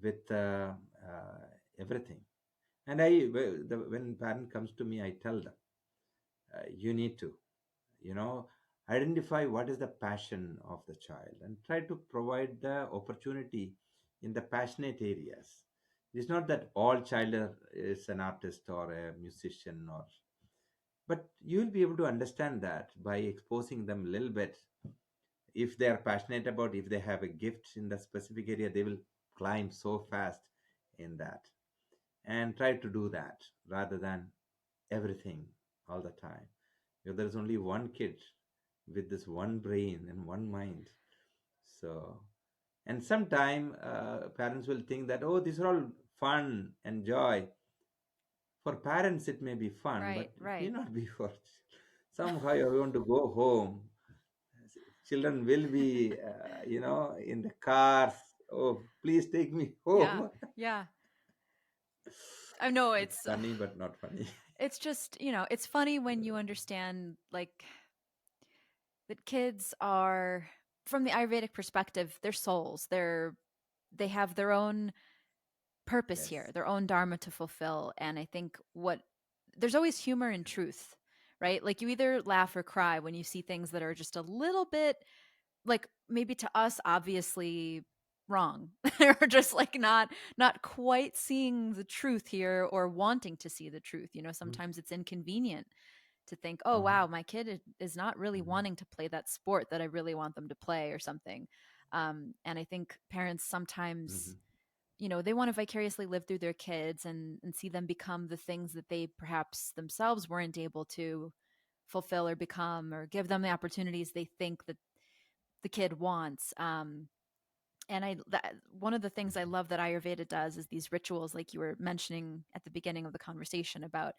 with everything. And when parent comes to me, I tell them, you need to, you know, identify what is the passion of the child and try to provide the opportunity in the passionate areas. It's not that all child is an artist or a musician, or but you will be able to understand that by exposing them a little bit. If they are passionate about, if they have a gift in the specific area, they will climb so fast in that, and try to do that rather than everything all the time. Because there is only one kid with this one brain and one mind. So And sometime parents will think that, oh, these are all fun and joy. For parents, it may be fun, Right, but it may right. not be for. Somehow you want to go home. Children will be, in the cars. Oh, please take me Yeah, home. yeah. I know It's funny, but not funny. it's just, it's funny when you understand like that kids are from the Ayurvedic perspective, they're souls. They have their own purpose Yes. here, their own dharma to fulfill. And I think what there's always humor in truth, right? Like you either laugh or cry when you see things that are just a little bit like maybe to us obviously wrong or just like not quite seeing the truth here or wanting to see the truth. Mhm. Sometimes it's inconvenient to think, oh Mhm. wow, my kid is not really Mhm. wanting to play that sport that I really want them to play or something. And I think parents sometimes, Mhm. they want to vicariously live through their kids and see them become the things that they perhaps themselves weren't able to fulfill or become, or give them the opportunities they think that the kid wants. And one of the things I Mhm. love that Ayurveda does is these rituals, like you were mentioning at the beginning of the conversation about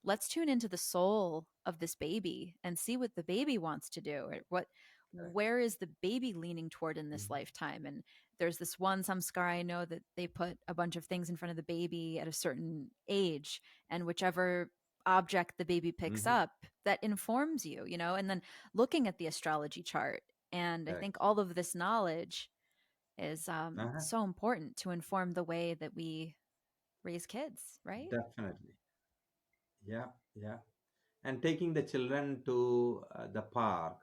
let's tune into the soul of this baby and see what the baby wants to do, or Correct. where is the baby leaning toward in this Mhm. lifetime. And there's this one samskara I know that they put a bunch of things in front of the baby at a certain age, and whichever object the baby picks Mhm. up, that informs you, and then looking at the astrology chart. And I think Correct. all of this knowledge is Uh-huh. so important to inform the way that we raise kids, right? Definitely. Yeah. Yeah. And taking the children to the park,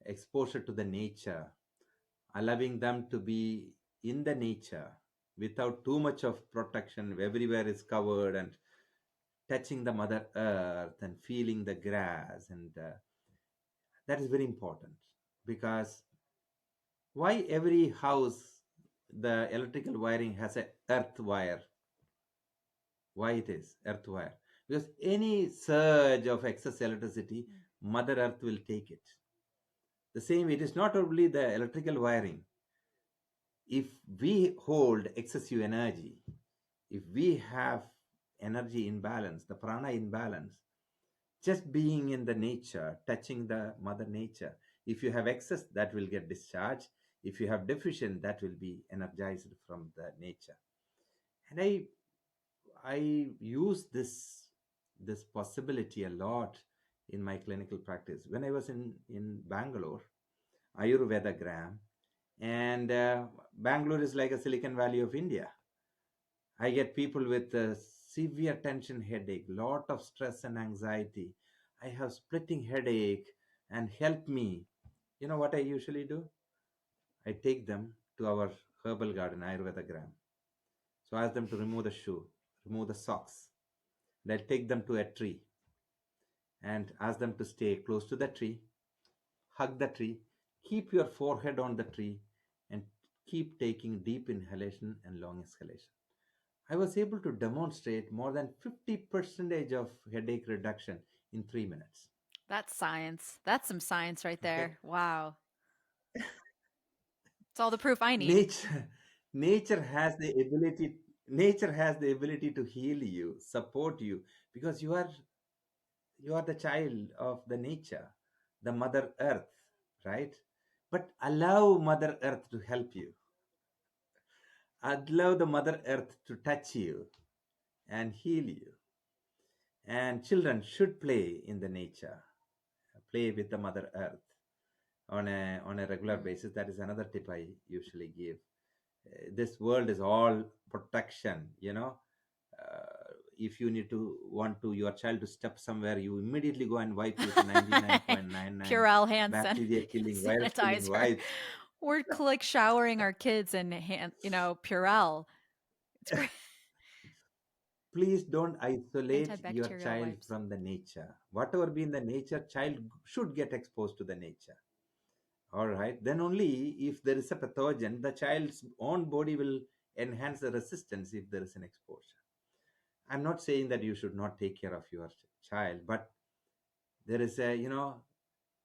exposure to the nature, allowing them to be in the nature without too much of protection, everywhere is covered, and touching the mother earth and feeling the grass, and that is very important. Because why every house the electrical wiring has a earth wire? Why it is earth wire? Because any surge of excess electricity, Mm. mother earth will take it. The same, it is not only the electrical wiring. If we hold excessive energy, if we have energy imbalance, the prana imbalance, just being in the nature, touching the mother nature, if you have excess, that will get discharged. If you have deficient, that will be energized from the nature. And I use this possibility a lot in my clinical practice. When I was in Bangalore, Ayurveda gram, and Bangalore is like a Silicon Valley of India. I get people with severe tension headache, lot of stress and anxiety. I have splitting headache, and help me. You know what I usually do? I take them to our herbal garden, Ayurveda gram. So I ask them to remove the shoe, remove the socks. And I take them to a tree and ask them to stay close to the tree, hug the tree, keep your forehead on the tree, and keep taking deep inhalation and long exhalation. I was able to demonstrate more than 50% of headache reduction in 3 minutes. That's science. That's some science right Okay. there. Wow. It's all the proof I need. Nature, nature has the ability. Nature has the ability to heal you, support you, because you are the child of the nature, the Mother Earth, right? But allow Mother Earth to help you. Allow the Mother Earth to touch you and heal you. And children should play in the nature, play with the Mother Earth on a regular Mm. basis. That is another tip I usually give. This world is all protection. If you need to want to your child to step somewhere, you immediately go and wipe with 99.99 Purell hand bacteria killing, virus killing sanitizer. wipes. We're like showering our kids in Purell. It's great. Please don't isolate your Antibacterial child wipes. from the nature. Whatever be in the nature, child should get exposed to the nature. All right. Then only if there is a pathogen, the child's own body will enhance the resistance if there is an exposure. I'm not saying that you should not take care of your child, but there is a,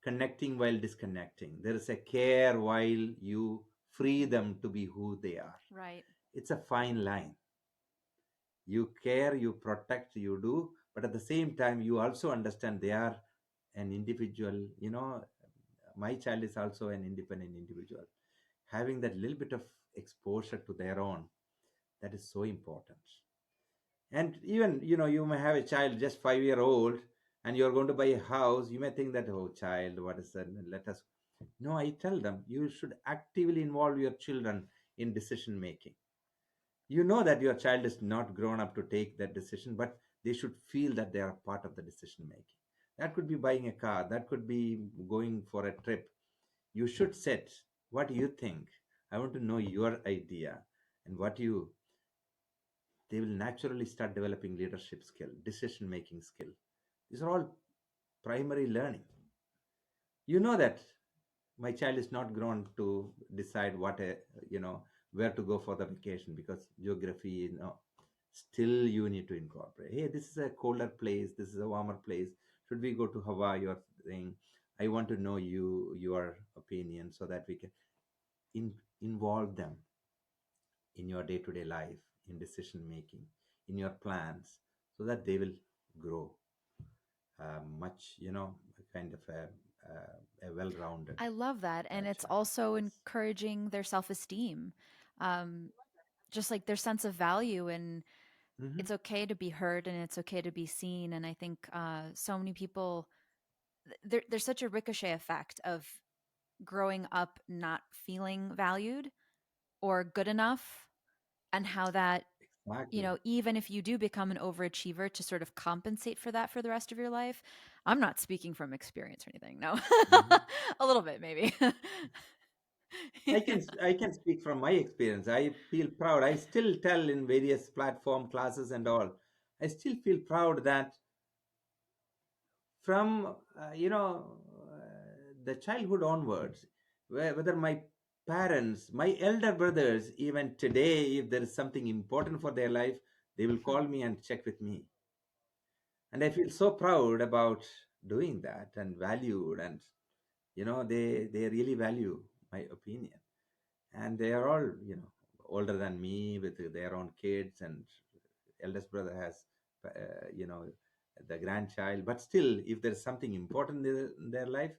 connecting while disconnecting. There is a care while you free them to be who they are. Right. It's a fine line. You care, you protect, you do, but at the same time you also understand they are an individual. My child is also an independent individual, having that little bit of exposure to their own, that is so important. And even, you may have a child just 5-year old, and you're going to buy a house. You may think that, oh child, what is that, let us. No, I tell them you should actively involve your children in decision making. You know that your child is not grown up to take that decision, but they should feel that they are part of the decision making. That could be buying a car, that could be going for a trip. You should set, what do you think? I want to know your idea. And what you they will naturally start developing leadership skill, decision making skill. These are all primary learning. You know that my child is not grown to decide you know where to go for the vacation, because geography, still you need to incorporate, hey, this is a colder place, this is a warmer place, should we go to Hawaii or thing. I want to know your opinion, so that we can involve them in your day-to-day life, in decision making, in your plans, so that they will grow much, kind of a well-rounded I love that. And it's child. also Yes. encouraging their self esteem, um, just like their sense of value. And Hmm. it's okay to be heard and it's okay to be seen. And I think so many people, there's such a ricochet effect of growing up not feeling valued or good enough, and how that, Exactly. even if you do become an overachiever to sort of compensate for that for the rest of your life. I'm not speaking from experience or anything. No. Hmm. A little bit, maybe. I can speak from my experience. I feel proud. I still tell in various platform classes and all. I still feel proud that from the childhood onwards, whether my parents, my elder brothers, even today, if there is something important for their life, they will call me and check with me, and I feel so proud about doing that and valued, and they really value my opinion. And they are all older than me with their own kids, and eldest brother has the grandchild. But still, if there's something important in their life,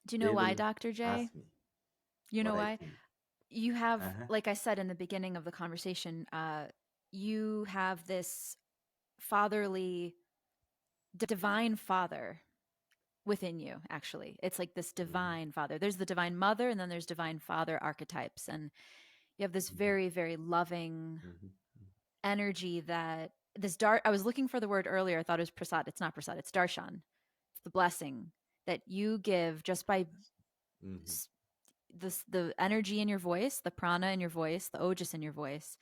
Do you know they why, will Dr. J? ask me You what know I why? think. You have, Uh-huh. like I said in the beginning of the conversation, you have this fatherly, divine father within you, actually. It's like this Hmm. divine father. There's the divine mother, and then there's divine father archetypes. And you have this Hmm. very, very loving Hmm. energy that this dark, I was looking for the word earlier. I thought it was prasad. It's not prasad, it's darshan. It's the blessing that you give just by Hmm. the energy in your voice, the prana in your voice, the ojas in your voice.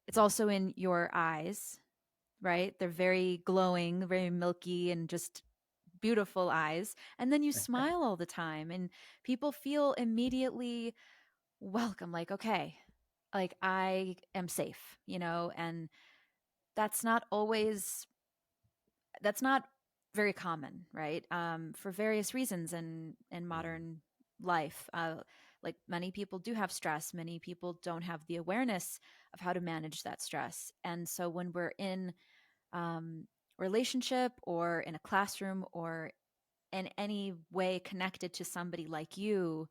It's Hmm. also in your eyes, right? They're very glowing, very milky, and just beautiful eyes. And then you smile all the time, and people feel immediately welcome, like, okay, like I am safe, and that's not always, that's not very common, right? For various reasons in Hmm. modern life. Like many people do have stress. Many people don't have the awareness of how to manage that stress. And so when we're in um, relationship or in a classroom or in any way connected to somebody like you,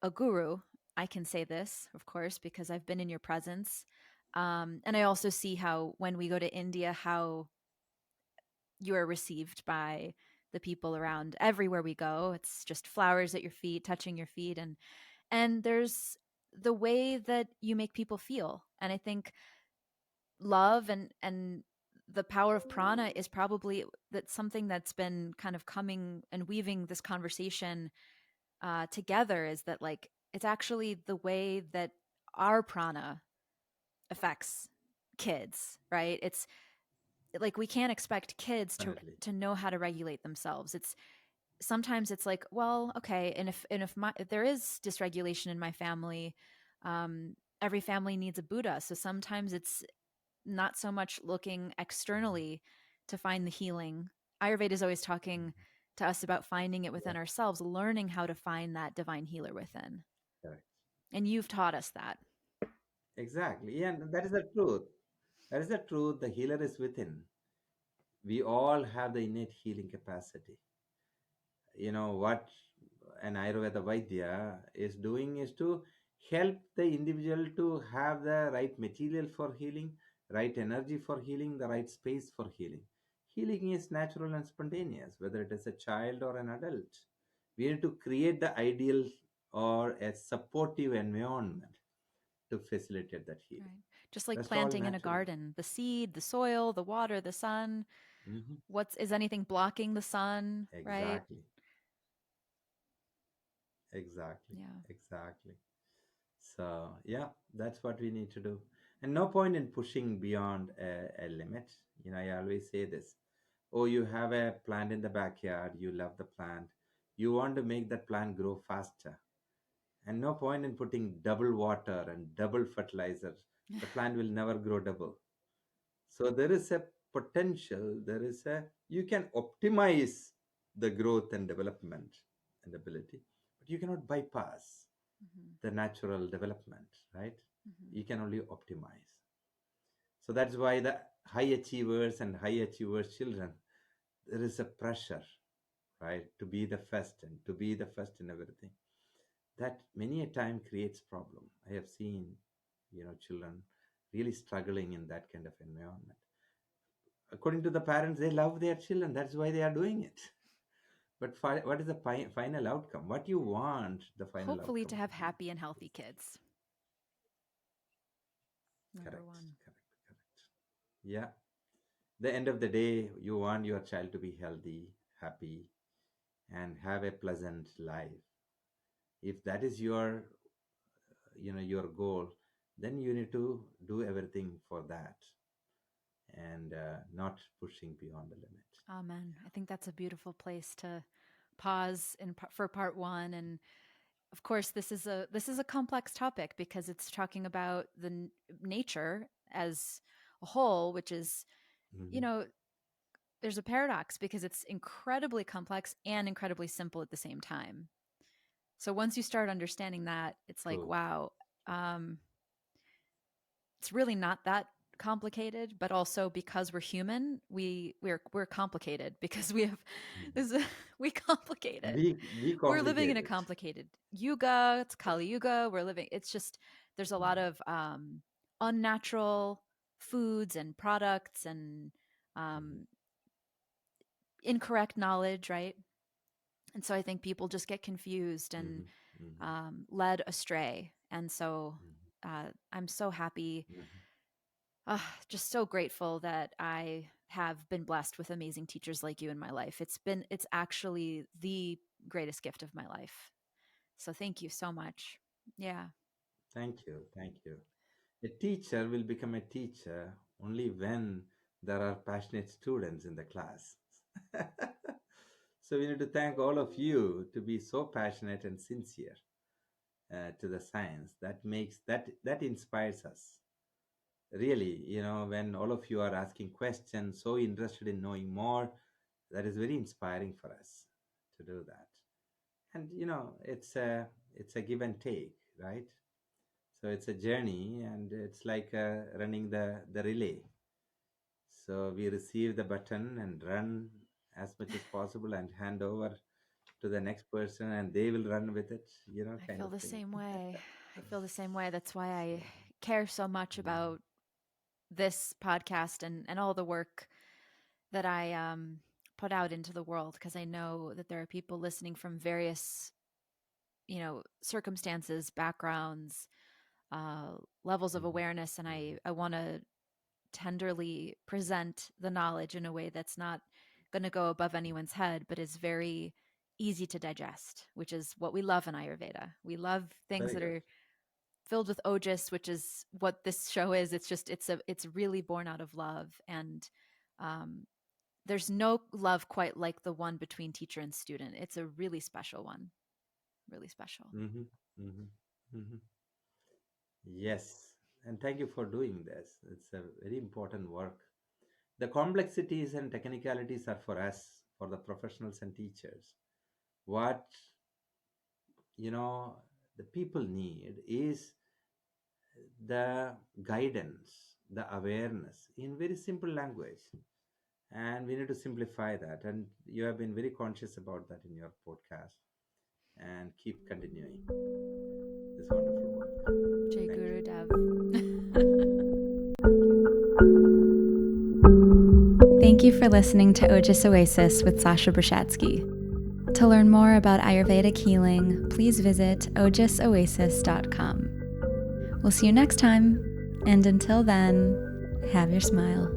a guru, I can say this, of course, because I've been in your presence. And I also see how when we go to India, how you are received by the people around everywhere we go. It's just flowers at your feet, touching your feet, and there's the way that you make people feel. And I think love and the power of prana is probably that's something that's been kind of coming and weaving this conversation together, is that like it's actually the way that our prana affects kids, right? It's like we can't expect kids to Definitely. know how to regulate themselves. It's sometimes it's like, well, okay, if there is dysregulation in my family, every family needs a Buddha. So sometimes it's not so much looking externally to find the healing. Ayurveda is always talking Mhm. to us about finding it Yeah, within ourselves, learning how to find that divine healer within. correct. And you've taught us that. Exactly. Yeah, and that is the truth. That is the truth. The healer is within. We all have the innate healing capacity. You know what an Ayurveda Vaidya is doing is to help the individual to have the right material for healing, right energy for healing, the right space for healing. Healing is natural and spontaneous, whether it is a child or an adult. We need to create the ideal or a supportive environment to facilitate that healing. Right. Just like Rest all planting in a naturally. garden, the seed, the soil, the water, the sun. Hmm. What's is anything blocking the sun, right? Exactly. Exactly. Yeah. Exactly. So, yeah, that's what we need to do. And no point in pushing beyond a limit. You know, I always say this. Oh, you have a plant in the backyard, you love the plant, you want to make that plant grow faster. And no point in putting double water and double fertilizer. The plant will never grow double. So, there is a potential, you can optimize the growth and development and ability, but you cannot bypass Hmm. the natural development, right? Hmm. You can only optimize. So that's why the high achievers and high achievers children, there is a pressure, right, to be the first and to be the first in everything. That many a time creates problem. I have seen, children really struggling in that kind of environment. According to the parents, they love their children. That's why they are doing it. But what is the final outcome? What you want the final Hopefully to outcome to have be? happy and healthy kids. Number Correct, one. correct, correct. Yeah. The end of the day, you want your child to be healthy, happy, and have a pleasant life. If that is your goal, then you need to do everything for that, and not pushing beyond the limit. Amen. I think that's a beautiful place to pause for part one. And of course, this is a complex topic because it's talking about the nature as a whole, which is, you Hmm. know, there's a paradox because it's incredibly complex and incredibly simple at the same time. So once you start understanding that, it's like, True. wow, um, it's really not that complicated. But also because we're human, we're complicated because we have Mhm. this. We complicate it. We We're living in complicate a it. complicated yuga. It's Kali Yuga. We're living. It's just there's a lot Mhm. of unnatural foods and products and Mhm. um, incorrect knowledge, right? And so I think people just get confused and Mhm. Mhm. led astray. And so Mhm. I'm so happy, Mhm. just so grateful that I have been blessed with amazing teachers like you in my life. It's actually the greatest gift of my life. So thank you so much. Yeah. Thank you. Thank you. A teacher will become a teacher only when there are passionate students in the class. So we need to thank all of you to be so passionate and sincere to the science. That inspires us. Really, when all of you are asking questions, so interested in knowing more, that is very inspiring for us to do that. And it's a give and take, right? So it's a journey, and it's like running the relay. So we receive the button and run as much as possible and hand over to the next person, and they will run with it, I kind feel of the thing. same way. I feel the same way. That's why So, I care so much mm, about this podcast and all the work that I put out into the world because I know that there are people listening from various, circumstances, backgrounds, uh, levels of mhm, awareness, and mhm. I want to tenderly present the knowledge in a way that's not going to go above anyone's head, but is very easy to digest, which is what we love in Ayurveda. We love things Very that good. are filled with ojas, which is what this show is. It's really born out of love, and um, there's no love quite like the one between teacher and student. It's a really special one, really special. Hmm. Hmm. Hmm. Yes, and thank you for doing this. It's a very important work. The complexities and technicalities are for us, for the professionals and teachers. What, you know, the people need is the guidance, the awareness in very simple language. And we need to simplify that. And you have been very conscious about that in your podcast, and keep continuing this wonderful work. Jai Thank Guru you. Dev. Thank you for listening to Ojas Oasis with Sasha Brashadsky. To learn more about Ayurvedic healing, please visit ojasoasis.com. We'll see you next time, and until then, have your smile.